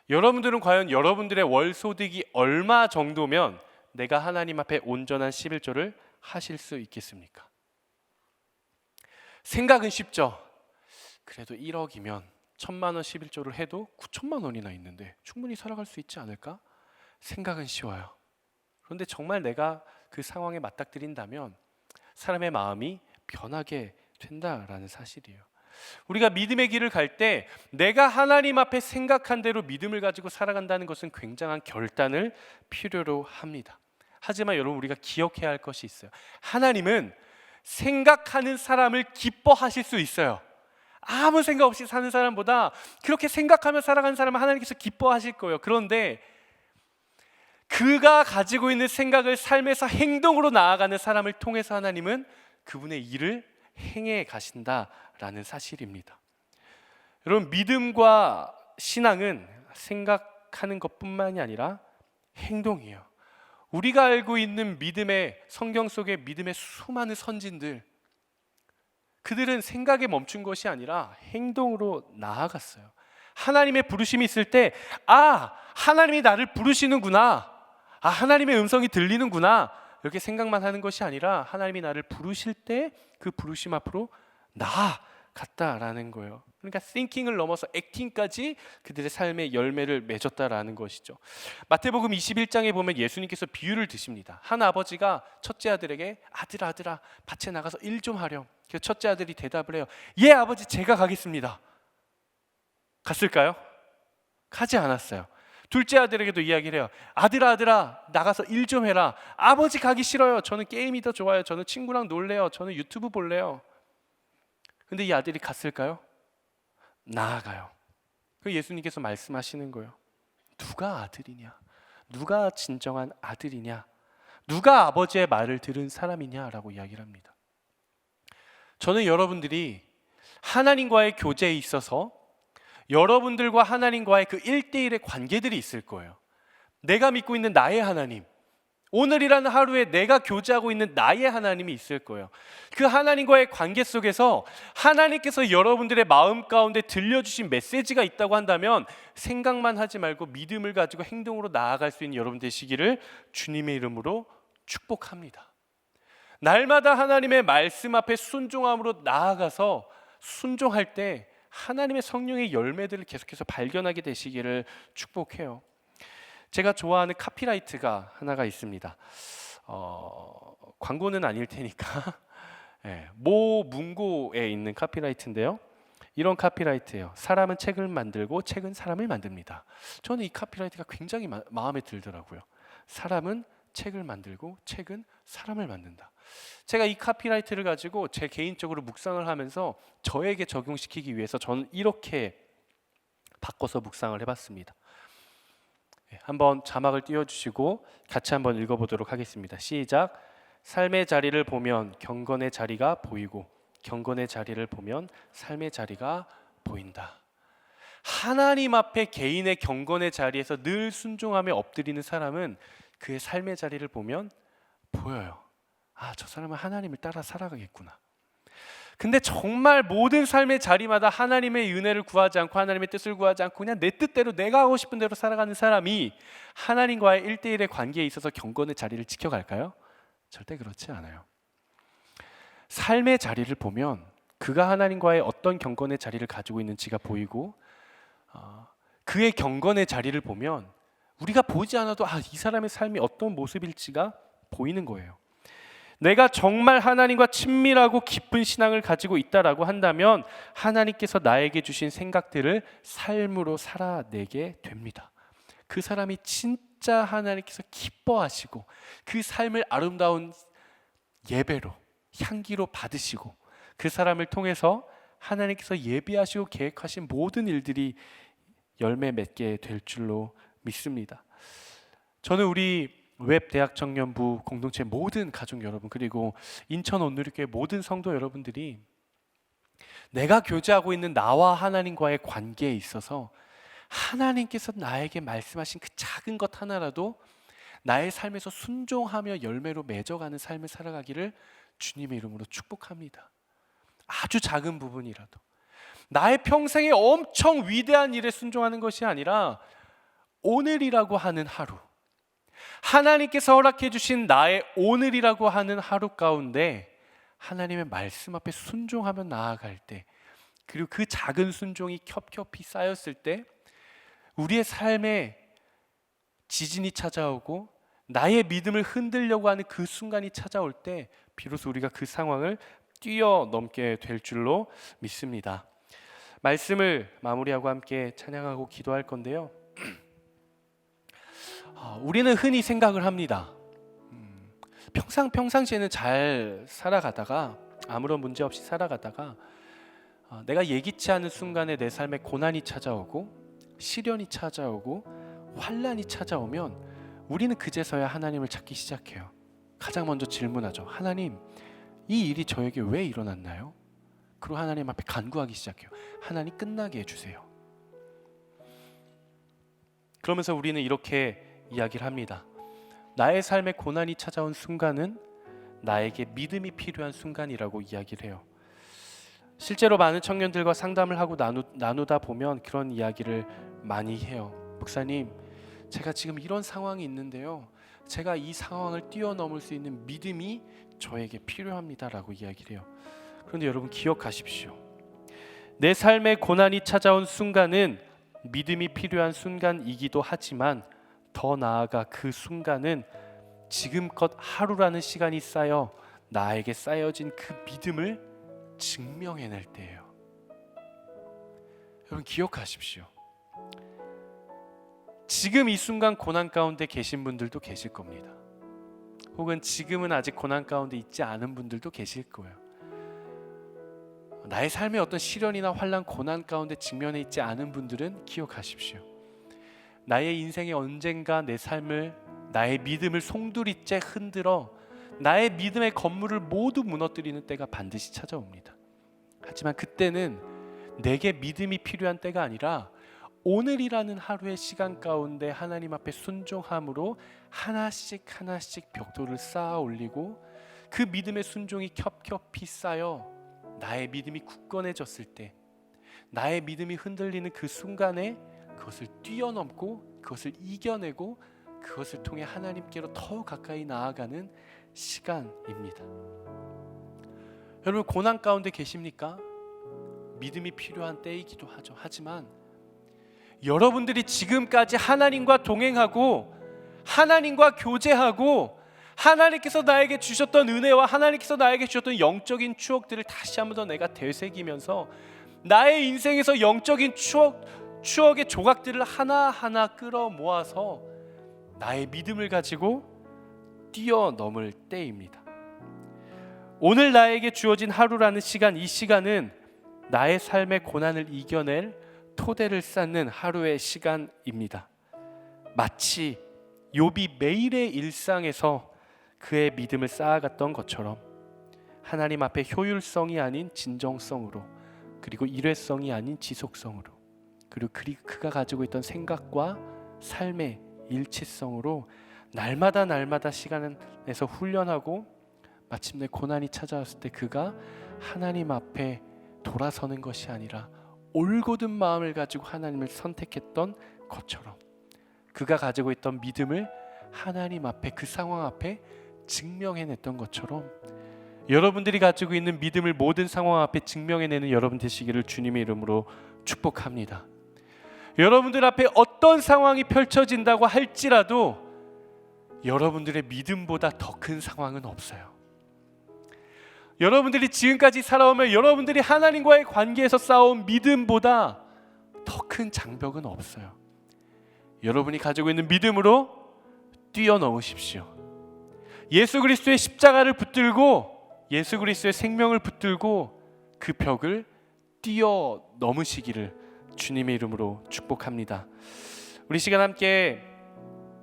여러분들은 과연 여러분들의 월 소득이 얼마 정도면 내가 하나님 앞에 온전한 11조를 하실 수 있겠습니까? 생각은 쉽죠. 그래도 1억이면 1,000만 원 11조를 해도 9천만 원이나 있는데 충분히 살아갈 수 있지 않을까? 생각은 쉬워요. 그런데 정말 내가 그 상황에 맞닥뜨린다면 사람의 마음이 변하게 된다라는 사실이에요. 우리가 믿음의 길을 갈 때 내가 하나님 앞에 생각한 대로 믿음을 가지고 살아간다는 것은 굉장한 결단을 필요로 합니다. 하지만 여러분, 우리가 기억해야 할 것이 있어요. 하나님은 생각하는 사람을 기뻐하실 수 있어요. 아무 생각 없이 사는 사람보다 그렇게 생각하며 살아가는 사람은 하나님께서 기뻐하실 거예요. 그런데 그가 가지고 있는 생각을 삶에서 행동으로 나아가는 사람을 통해서 하나님은 그분의 일을 행해 가신다라는 사실입니다. 여러분, 믿음과 신앙은 생각하는 것뿐만이 아니라 행동이에요. 우리가 알고 있는 믿음의 성경 속의 믿음의 수많은 선진들, 그들은 생각에 멈춘 것이 아니라 행동으로 나아갔어요. 하나님의 부르심이 있을 때, 하나님이 나를 부르시는구나, 하나님의 음성이 들리는구나, 이렇게 생각만 하는 것이 아니라 하나님이 나를 부르실 때 그 부르심 앞으로 나아갔다라는 거예요. 그러니까 thinking을 넘어서 acting까지 그들의 삶의 열매를 맺었다라는 것이죠. 마태복음 21장에 보면 예수님께서 비유를 드십니다. 한 아버지가 첫째 아들에게 아들아 밭에 나가서 일 좀 하렴. 그래서 첫째 아들이 대답을 해요. 예 아버지, 제가 가겠습니다. 갔을까요? 가지 않았어요. 둘째 아들에게도 이야기를 해요. 아들아 나가서 일 좀 해라. 아버지 가기 싫어요. 저는 게임이 더 좋아요. 저는 친구랑 놀래요. 저는 유튜브 볼래요. 근데 이 아들이 갔을까요? 나아가요. 그 예수님께서 말씀하시는 거예요. 누가 아들이냐? 누가 진정한 아들이냐? 누가 아버지의 말을 들은 사람이냐라고 이야기를 합니다. 저는 여러분들이 하나님과의 교제에 있어서 여러분들과 하나님과의 그 1대1의 관계들이 있을 거예요. 내가 믿고 있는 나의 하나님, 오늘이라는 하루에 내가 교제하고 있는 나의 하나님이 있을 거예요. 그 하나님과의 관계 속에서 하나님께서 여러분들의 마음 가운데 들려주신 메시지가 있다고 한다면 생각만 하지 말고 믿음을 가지고 행동으로 나아갈 수 있는 여러분 되시기를 주님의 이름으로 축복합니다. 날마다 하나님의 말씀 앞에 순종함으로 나아가서 순종할 때 하나님의 성령의 열매들을 계속해서 발견하게 되시기를 축복해요. 제가 좋아하는 카피라이트가 하나가 있습니다. 광고는 아닐 테니까 모 문고에 있는 카피라이트인데요. 이런 카피라이트예요. 사람은 책을 만들고 책은 사람을 만듭니다. 저는 이 카피라이트가 굉장히 마음에 들더라고요. 사람은 책을 만들고 책은 사람을 만든다. 제가 이 카피라이트를 가지고 제 개인적으로 묵상을 하면서 저에게 적용시키기 위해서 저는 이렇게 바꿔서 묵상을 해봤습니다. 한번 자막을 띄워주시고 같이 한번 읽어보도록 하겠습니다. 시작. 삶의 자리를 보면 경건의 자리가 보이고 경건의 자리를 보면 삶의 자리가 보인다. 하나님 앞에 개인의 경건의 자리에서 늘 순종하며 엎드리는 사람은 그의 삶의 자리를 보면 보여요. 저 사람은 하나님을 따라 살아가겠구나. 근데 정말 모든 삶의 자리마다 하나님의 은혜를 구하지 않고 하나님의 뜻을 구하지 않고 그냥 내 뜻대로 내가 하고 싶은 대로 살아가는 사람이 하나님과의 1대1의 관계에 있어서 경건의 자리를 지켜갈까요? 절대 그렇지 않아요. 삶의 자리를 보면 그가 하나님과의 어떤 경건의 자리를 가지고 있는지가 보이고 그의 경건의 자리를 보면 우리가 보지 않아도 이 사람의 삶이 어떤 모습일지가 보이는 거예요. 내가 정말 하나님과 친밀하고 깊은 신앙을 가지고 있다라고 한다면 하나님께서 나에게 주신 생각들을 삶으로 살아내게 됩니다. 그 사람이 진짜 하나님께서 기뻐하시고 그 삶을 아름다운 예배로 향기로 받으시고 그 사람을 통해서 하나님께서 예비하시고 계획하신 모든 일들이 열매 맺게 될 줄로 믿습니다. 저는 우리 웹 대학 청년부 공동체 모든 가족 여러분 그리고 인천 온누리교회 모든 성도 여러분들이 내가 교제하고 있는 나와 하나님과의 관계에 있어서 하나님께서 나에게 말씀하신 그 작은 것 하나라도 나의 삶에서 순종하며 열매로 맺어가는 삶을 살아가기를 주님의 이름으로 축복합니다. 아주 작은 부분이라도 나의 평생에 엄청 위대한 일에 순종하는 것이 아니라 오늘이라고 하는 하루, 하나님께서 허락해 주신 나의 오늘이라고 하는 하루 가운데 하나님의 말씀 앞에 순종하며 나아갈 때, 그리고 그 작은 순종이 겹겹이 쌓였을 때 우리의 삶에 지진이 찾아오고 나의 믿음을 흔들려고 하는 그 순간이 찾아올 때 비로소 우리가 그 상황을 뛰어넘게 될 줄로 믿습니다. 말씀을 마무리하고 함께 찬양하고 기도할 건데요. 우리는 흔히 생각을 합니다. 평상시에는 잘 살아가다가 아무런 문제 없이 살아가다가 내가 예기치 않은 순간에 내 삶에 고난이 찾아오고 시련이 찾아오고 환난이 찾아오면 우리는 그제서야 하나님을 찾기 시작해요. 가장 먼저 질문하죠. 하나님, 이 일이 저에게 왜 일어났나요? 그리고 하나님 앞에 간구하기 시작해요. 하나님 끝나게 해주세요. 그러면서 우리는 이렇게 이야기를 합니다. 나의 삶에 고난이 찾아온 순간은 나에게 믿음이 필요한 순간이라고 이야기를 해요. 실제로 많은 청년들과 상담을 하고 나누다 보면 그런 이야기를 많이 해요. 목사님, 제가 지금 이런 상황이 있는데요, 제가 이 상황을 뛰어넘을 수 있는 믿음이 저에게 필요합니다라고 이야기를 해요. 그런데 여러분 기억하십시오. 내 삶에 고난이 찾아온 순간은 믿음이 필요한 순간이기도 하지만 더 나아가 그 순간은 지금껏 하루라는 시간이 쌓여 나에게 쌓여진 그 믿음을 증명해낼 때예요. 여러분 기억하십시오. 지금 이 순간 고난 가운데 계신 분들도 계실 겁니다. 혹은 지금은 아직 고난 가운데 있지 않은 분들도 계실 거예요. 나의 삶의 어떤 시련이나 환난, 고난 가운데 직면해 있지 않은 분들은 기억하십시오. 나의 인생에 언젠가 내 삶을, 나의 믿음을 송두리째 흔들어 나의 믿음의 건물을 모두 무너뜨리는 때가 반드시 찾아옵니다. 하지만 그때는 내게 믿음이 필요한 때가 아니라 오늘이라는 하루의 시간 가운데 하나님 앞에 순종함으로 하나씩 벽돌을 쌓아 올리고 그 믿음의 순종이 겹겹이 쌓여 나의 믿음이 굳건해졌을 때, 나의 믿음이 흔들리는 그 순간에 그것을 뛰어넘고 그것을 이겨내고 그것을 통해 하나님께로 더욱 가까이 나아가는 시간입니다. 여러분 고난 가운데 계십니까? 믿음이 필요한 때이기도 하죠. 하지만 여러분들이 지금까지 하나님과 동행하고 하나님과 교제하고 하나님께서 나에게 주셨던 은혜와 하나님께서 나에게 주셨던 영적인 추억들을 다시 한번 더 내가 되새기면서 나의 인생에서 영적인 추억의 조각들을 하나하나 끌어 모아서 나의 믿음을 가지고 뛰어넘을 때입니다. 오늘 나에게 주어진 하루라는 시간, 이 시간은 나의 삶의 고난을 이겨낼 토대를 쌓는 하루의 시간입니다. 마치 욥이 매일의 일상에서 그의 믿음을 쌓아갔던 것처럼 하나님 앞에 효율성이 아닌 진정성으로, 그리고 일회성이 아닌 지속성으로, 그리고 그가 가지고 있던 생각과 삶의 일치성으로 날마다 시간에서 훈련하고 마침내 고난이 찾아왔을 때 그가 하나님 앞에 돌아서는 것이 아니라 올곧은 마음을 가지고 하나님을 선택했던 것처럼 그가 가지고 있던 믿음을 하나님 앞에, 그 상황 앞에 증명해냈던 것처럼 여러분들이 가지고 있는 믿음을 모든 상황 앞에 증명해내는 여러분 되시기를 주님의 이름으로 축복합니다. 여러분들 앞에 어떤 상황이 펼쳐진다고 할지라도 여러분들의 믿음보다 더 큰 상황은 없어요. 여러분들이 지금까지 살아오며 여러분들이 하나님과의 관계에서 쌓아온 믿음보다 더 큰 장벽은 없어요. 여러분이 가지고 있는 믿음으로 뛰어넘으십시오. 예수 그리스도의 십자가를 붙들고 예수 그리스도의 생명을 붙들고 그 벽을 뛰어넘으시기를 주님의 이름으로 축복합니다. 우리 시간 함께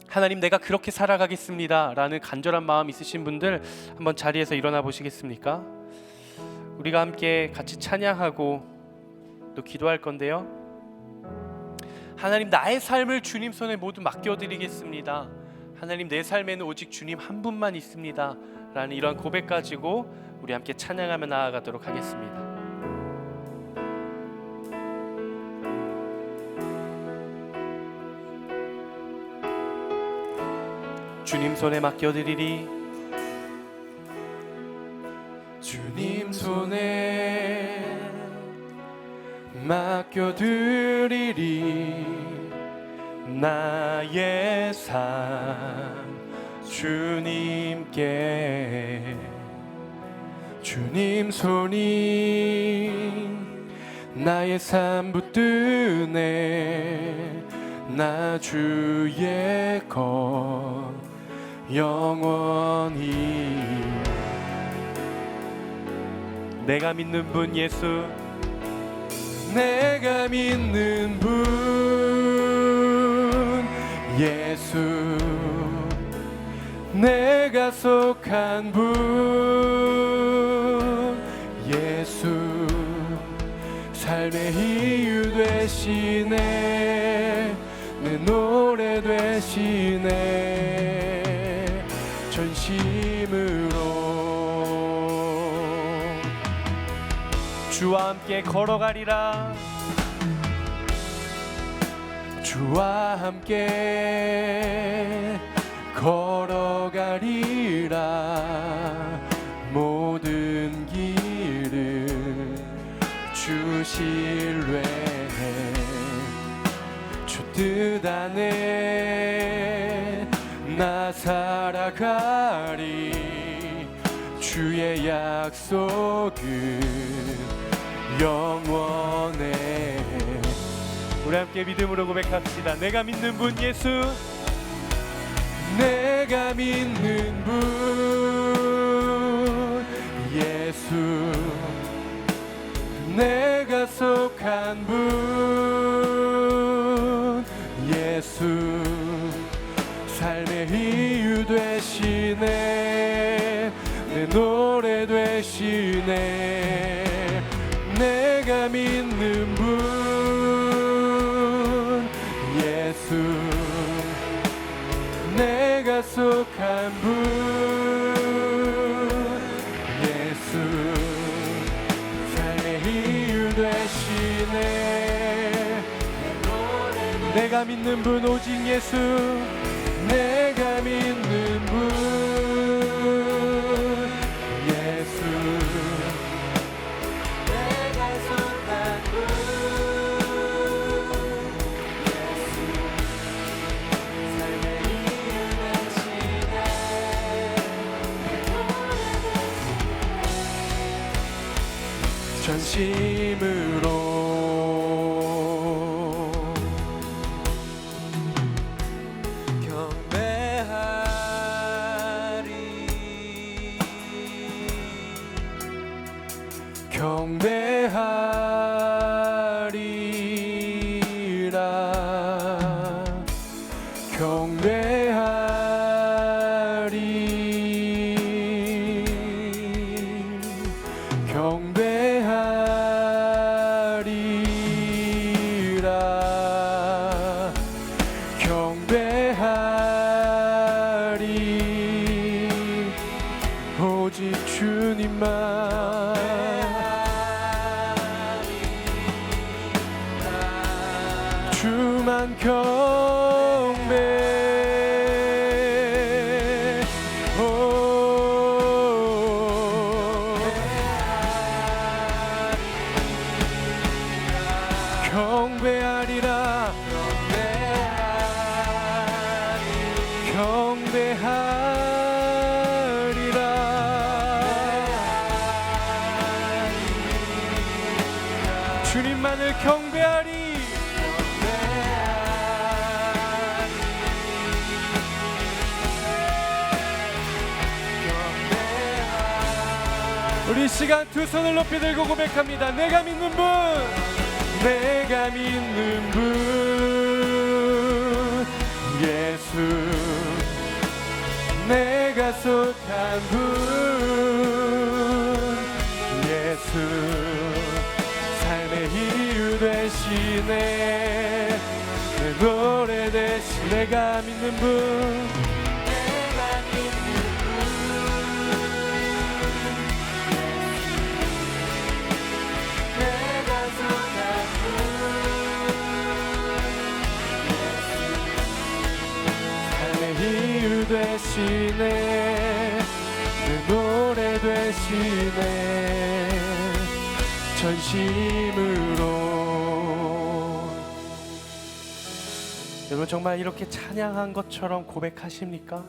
하나님 내가 그렇게 살아가겠습니다 라는 간절한 마음 있으신 분들 한번 자리에서 일어나 보시겠습니까? 우리가 함께 같이 찬양하고 또 기도할 건데요, 하나님 나의 삶을 주님 손에 모두 맡겨드리겠습니다, 하나님 내 삶에는 오직 주님 한 분만 있습니다 라는 이런 고백 가지고 우리 함께 찬양하며 나아가도록 하겠습니다. 주님 손에 맡겨드리리, 주님 손에 맡겨드리리, 나의 삶 주님께, 주님 손이 나의 삶 붙드네, 나 주의 것 영원히. 내가 믿는 분 예수, 내가 믿는 분 예수, 내가 속한 분 예수, 삶의 이유 되시네, 내 노래 되시네, 전심으로 주와 함께 걸어가리라. 주와 함께 걸어가리라. 모든 길을 주 신뢰해. 주 뜻 안에 나 살아가리. 주의 약속은 영원해. 우리 함께 믿음으로 고백합시다. 내가 믿는 분 예수, 내가 믿는 분 예수, 내가 속한 분 예수, 삶의 이유 되시네. 내 노래 되시네. 내가 믿는 분 예수, 내가 속한 분 예수, 삶의 이유 되시네. 내가 믿는 분 오직 예수, 내가 믿는 분 예수, 내가 속한 분 예수, 삶의 이유 되시네. 전심으로 경배하리라. 경배하리. 경배하리라. 경배하리. 오직 주님만 주만 경배. 경배하리라. 경배하리라. 주님만을 경배하리. 우리 시간 두 손을 높이 들고 고백합니다. 내가 믿는 분, 내가 믿는 분 예수, 내가 속한 분 예수, 삶의 이유 되시네. 내 노래 되시. 내가 믿는 분, 내가 믿는 이유 되시네. 내 노래 되시네. 전심으로. 여러분 정말 이렇게 찬양한 것처럼 고백하십니까?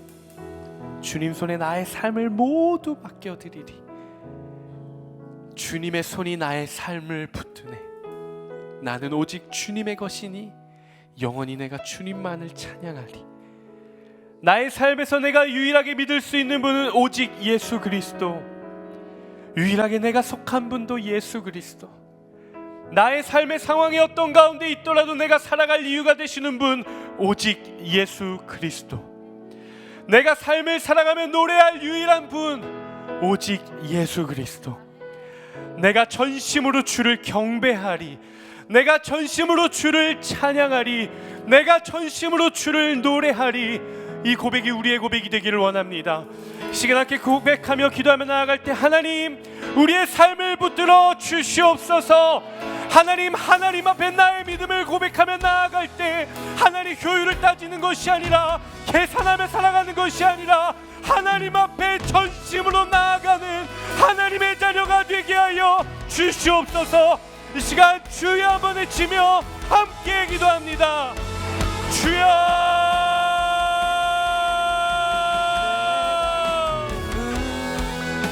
주님 손에 나의 삶을 모두 맡겨드리리. 주님의 손이 나의 삶을 붙드네. 나는 오직 주님의 것이니 영원히 내가 주님만을 찬양하리. 나의 삶에서 내가 유일하게 믿을 수 있는 분은 오직 예수 그리스도. 유일하게 내가 속한 분도 예수 그리스도. 나의 삶의 상황이 어떤 가운데 있더라도 내가 살아갈 이유가 되시는 분 오직 예수 그리스도. 내가 삶을 살아가며 노래할 유일한 분 오직 예수 그리스도. 내가 전심으로 주를 경배하리. 내가 전심으로 주를 찬양하리. 내가 전심으로 주를 노래하리. 이 고백이 우리의 고백이 되기를 원합니다. 시간 함께 고백하며 기도하며 나아갈 때 하나님 우리의 삶을 붙들어 주시옵소서. 하나님 앞에 나의 믿음을 고백하며 나아갈 때 하나님 효율을 따지는 것이 아니라 계산하며 살아가는 것이 아니라 하나님 앞에 전심으로 나아가는 하나님의 자녀가 되게 하여 주시옵소서. 이 시간 주여 한번 외치며 함께 기도합니다. 주여,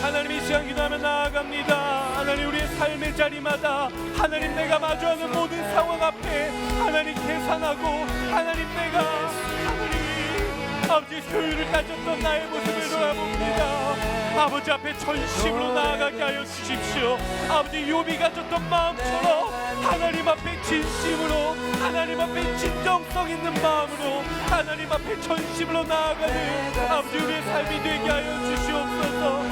하나님 이 시간 기도하며 나아갑니다. 하나님 우리의 삶의 자리마다 하나님 내가 마주하는 모든 상황 앞에 하나님 계산하고 하나님 내가 아버지 효율을 가졌던 나의 모습을 돌아봅니다. 아버지 앞에 전심으로 나아가게 하여 주십시오. 아버지 욥이 가졌던 마음처럼 하나님 앞에 진심으로 하나님 앞에 진정성 있는 마음으로 하나님 앞에 전심으로 나아가는 아버지 우리의 삶이 되게 하여 주시옵소서.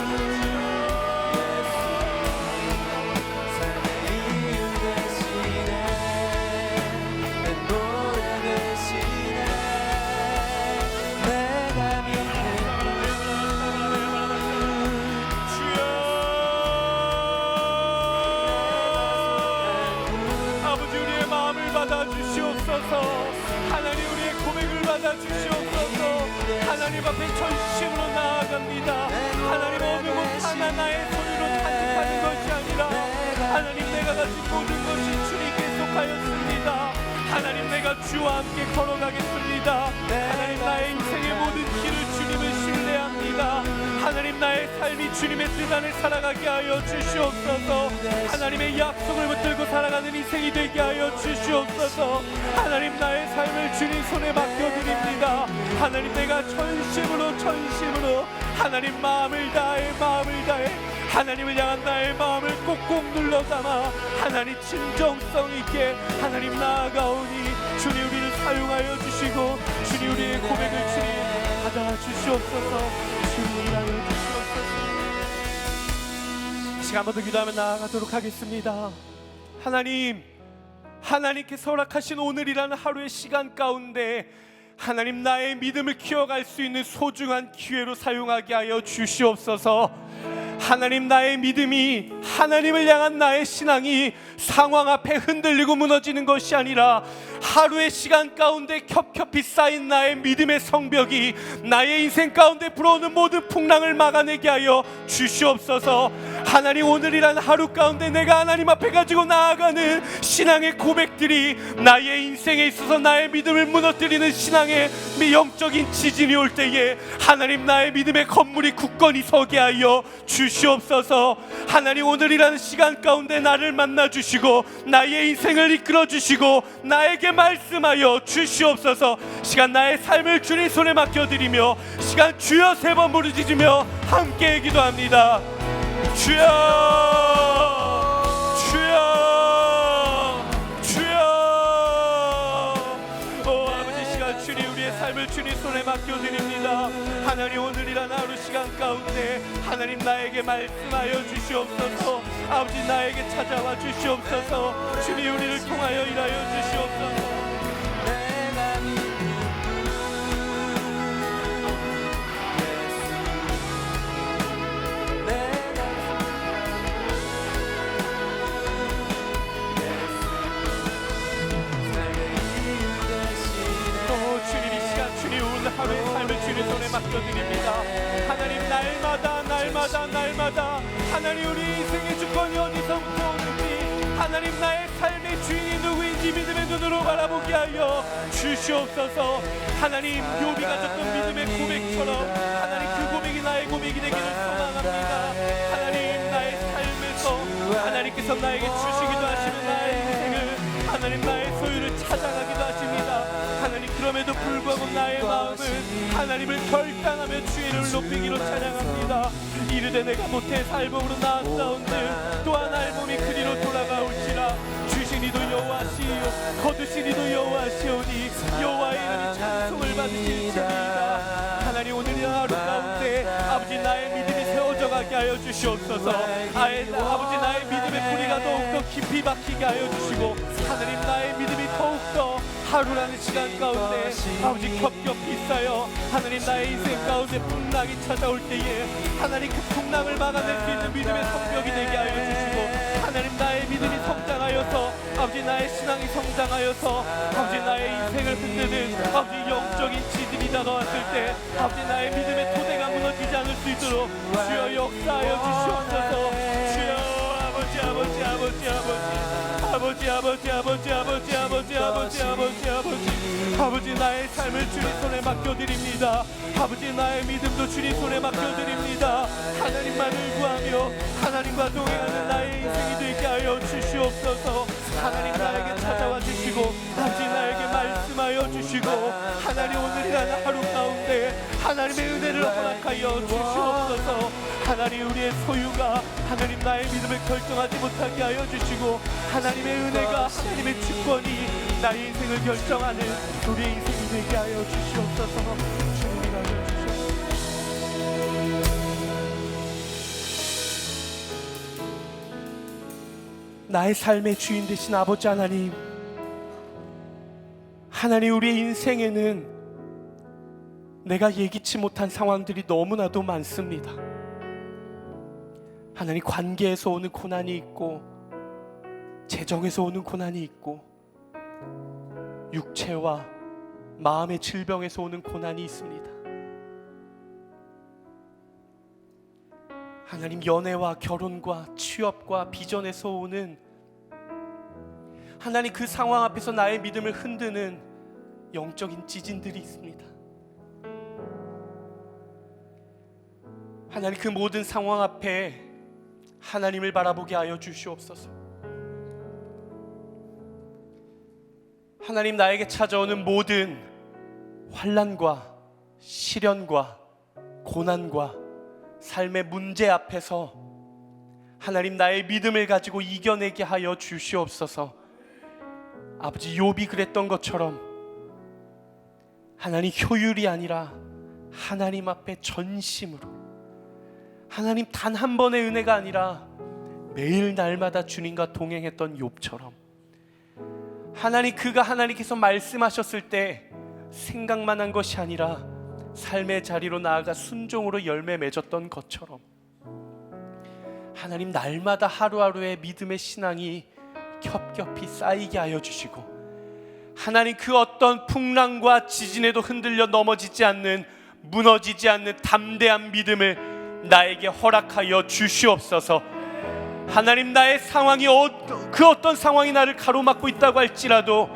하나님 우리의 고백을 받아 주시옵소서. 하나님 앞에 전심으로 나아갑니다. 하나님 어느 곳 하나 나의 소리로 탄식하는 것이 아니라 하나님 내가 가진 모든 것이 주님께 속하였습니다. 하나님 내가 주와 함께 걸어가겠습니다. 하나님 나의 인생의 모든 길을 주님을 신뢰합니다. 하나님 나의 삶이 주님의 뜻 안에 살아가게 하여 주시옵소서. 하나님의 약속을 붙들고 살아가는 인생이 되게 하여 주시옵소서. 하나님 나의 삶을 주님 손에 맡겨드립니다. 하나님 내가 전심으로 하나님 마음을 다해 하나님을 향한 나의 마음을 꼭꼭 눌러 담아 하나님 진정성 있게 하나님 나아가오니 주님 우리를 사용하여 주시고 주님 우리의 고백을 주님 받아 주시옵소서. 주님 일하여 주시옵소서. 이 시간 한 번 더 기도하며 나아가도록 하겠습니다. 하나님께서 허락하신 오늘이라는 하루의 시간 가운데 하나님 나의 믿음을 키워갈 수 있는 소중한 기회로 사용하게 하여 주시옵소서. 하나님 나의 믿음이 하나님을 향한 나의 신앙이 상황 앞에 흔들리고 무너지는 것이 아니라 하루의 시간 가운데 겹겹이 쌓인 나의 믿음의 성벽이 나의 인생 가운데 불어오는 모든 풍랑을 막아내게 하여 주시옵소서. 하나님 오늘이란 하루 가운데 내가 하나님 앞에 가지고 나아가는 신앙의 고백들이 나의 인생에 있어서 나의 믿음을 무너뜨리는 신앙의 영적인 지진이 올 때에 하나님 나의 믿음의 건물이 굳건히 서게 하여 주시옵소서. 하나님 오늘이라는 시간 가운데 나를 만나 주시고 나의 인생을 이끌어 주시고 나에게 말씀하여 주시옵소서. 시간 나의 삶을 주님 손에 맡겨드리며 시간 주여 세 번 부르짖으며 함께 기도합니다. 주여, 주여, 주여. 오 아버지 시간 주님 우리의 삶을 주님 손에 맡겨드립니다. 하나님 오늘이란 하루 시간 가운데 하나님 나에게 말씀하여 주시옵소서. 아버지 나에게 찾아와 주시옵소서. 주님 우리를 통하여 일하여 주시옵소서. 하루의 삶을 주님 손에 맡겨드립니다. 하나님 날마다 하나님 우리 인생의 주권이 어디서부터 오는지 하나님 나의 삶의 주인이 누구인지 믿음의 눈으로 바라보게 하여 주시옵소서. 하나님 욥이 가졌던 믿음의 고백처럼 하나님 그 고백이 나의 고백이 되기를 소망합니다. 하나님 나의 삶에서 하나님께서 나에게 주시기도 하시는 나의 인생을 하나님 나의 소유를 찾아가기도 하십니다. 하나님 그럼에도 불구하고 나의 마음은 하나님을 결단하며 주의를 높이기로 찬양합니다. 이르되 내가 못해 살몸으로 나았사온들 또한 알몸이 그리로 돌아가올지라 주신 이도 여호와시요 거두신 이도 여호와시오니 여호와의 이름이 찬송을 받으실지니이다. 하나님 오늘 이 하루 가운데 아버지 나의 믿음이 세워져 가게 하여 주시옵소서. 아버지 나의 믿음의 뿌리가 더욱더 깊이 박히게 하여 주시고 하나님 나의 믿음이 더욱더 하루라는 시간 가운데 아버지 겹겹이 쌓여 하나님 나의 인생 가운데 풍랑이 찾아올 때에 하나님 그 풍랑을 막아낼 수 있는 믿음의 성벽이 되게 하여 주시고 하나님 나의 믿음이 성장하여서 아버지 나의 신앙이 성장하여서 아버지 나의 인생을 흔드는 아버지 영적인 지진이 다가왔을 때 아버지 나의 믿음의 토대가 무너지지 않을 수 있도록 주여 역사하여 주시옵소서. 주여 아버지 아버지 아버지 아버지 아버지 아버지 아버지 아버지 아버지 아버지 아버지 아버지 나의 삶을 주님 손에 맡겨드립니다. 아버지 나의 믿음도 주님 손에 맡겨드립니다. 하나님만을 구하며 하나님과 동행하는 나의 인생이 되게 하여 주시옵소서. 하나님 나에게 찾아와 주시고 아버지 나에게 말씀하여 주시고 하나님 오늘이라는 하루 가운데 하나님의 은혜를 허락하여 주시옵소서. 하나님 우리의 소유가 하나님 나의 믿음을 결정하지 못하게 하여 주시고 하나님의 은혜가 하나님의 주권이 나의 인생을 결정하는 우리의 인생이 되게 하여 주시옵소서. 주님이 하여 주시옵소서. 나의 삶의 주인 되신 아버지 하나님, 하나님 우리의 인생에는 내가 예기치 못한 상황들이 너무나도 많습니다. 하나님 관계에서 오는 고난이 있고 재정에서 오는 고난이 있고 육체와 마음의 질병에서 오는 고난이 있습니다. 하나님 연애와 결혼과 취업과 비전에서 오는 하나님 그 상황 앞에서 나의 믿음을 흔드는 영적인 지진들이 있습니다. 하나님 그 모든 상황 앞에 하나님을 바라보게 하여 주시옵소서. 하나님 나에게 찾아오는 모든 환난과 시련과 고난과 삶의 문제 앞에서 하나님 나의 믿음을 가지고 이겨내게 하여 주시옵소서. 아버지 욥이 그랬던 것처럼 하나님 효율이 아니라 하나님 앞에 전심으로 하나님 단 한 번의 은혜가 아니라 매일 날마다 주님과 동행했던 욥처럼 하나님 그가 하나님께서 말씀하셨을 때 생각만 한 것이 아니라 삶의 자리로 나아가 순종으로 열매 맺었던 것처럼 하나님 날마다 하루하루의 믿음의 신앙이 겹겹이 쌓이게 하여 주시고 하나님 그 어떤 풍랑과 지진에도 흔들려 넘어지지 않는 무너지지 않는 담대한 믿음을 나에게 허락하여 주시옵소서. 하나님 나의 상황이 그 어떤 상황이 나를 가로막고 있다고 할지라도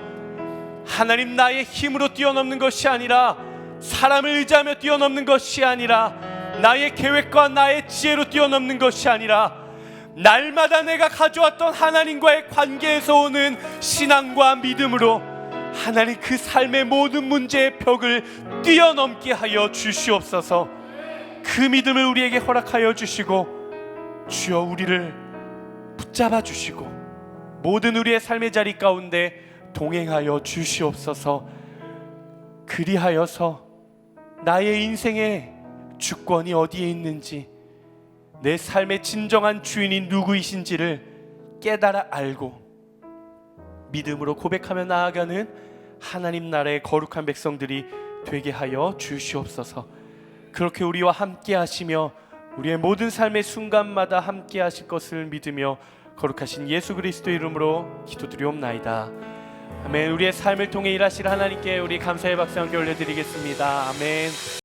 하나님 나의 힘으로 뛰어넘는 것이 아니라 사람을 의지하며 뛰어넘는 것이 아니라 나의 계획과 나의 지혜로 뛰어넘는 것이 아니라 날마다 내가 가져왔던 하나님과의 관계에서 오는 신앙과 믿음으로 하나님 그 삶의 모든 문제의 벽을 뛰어넘게 하여 주시옵소서. 그 믿음을 우리에게 허락하여 주시고 주여 우리를 붙잡아 주시고 모든 우리의 삶의 자리 가운데 동행하여 주시옵소서. 그리하여서 나의 인생의 주권이 어디에 있는지 내 삶의 진정한 주인이 누구이신지를 깨달아 알고 믿음으로 고백하며 나아가는 하나님 나라의 거룩한 백성들이 되게 하여 주시옵소서. 그렇게 우리와 함께 하시며 우리의 모든 삶의 순간마다 함께 하실 것을 믿으며 거룩하신 예수 그리스도의 이름으로 기도드리옵나이다. 아멘. 우리의 삶을 통해 일하실 하나님께 우리 감사의 박수 함께 올려드리겠습니다. 아멘.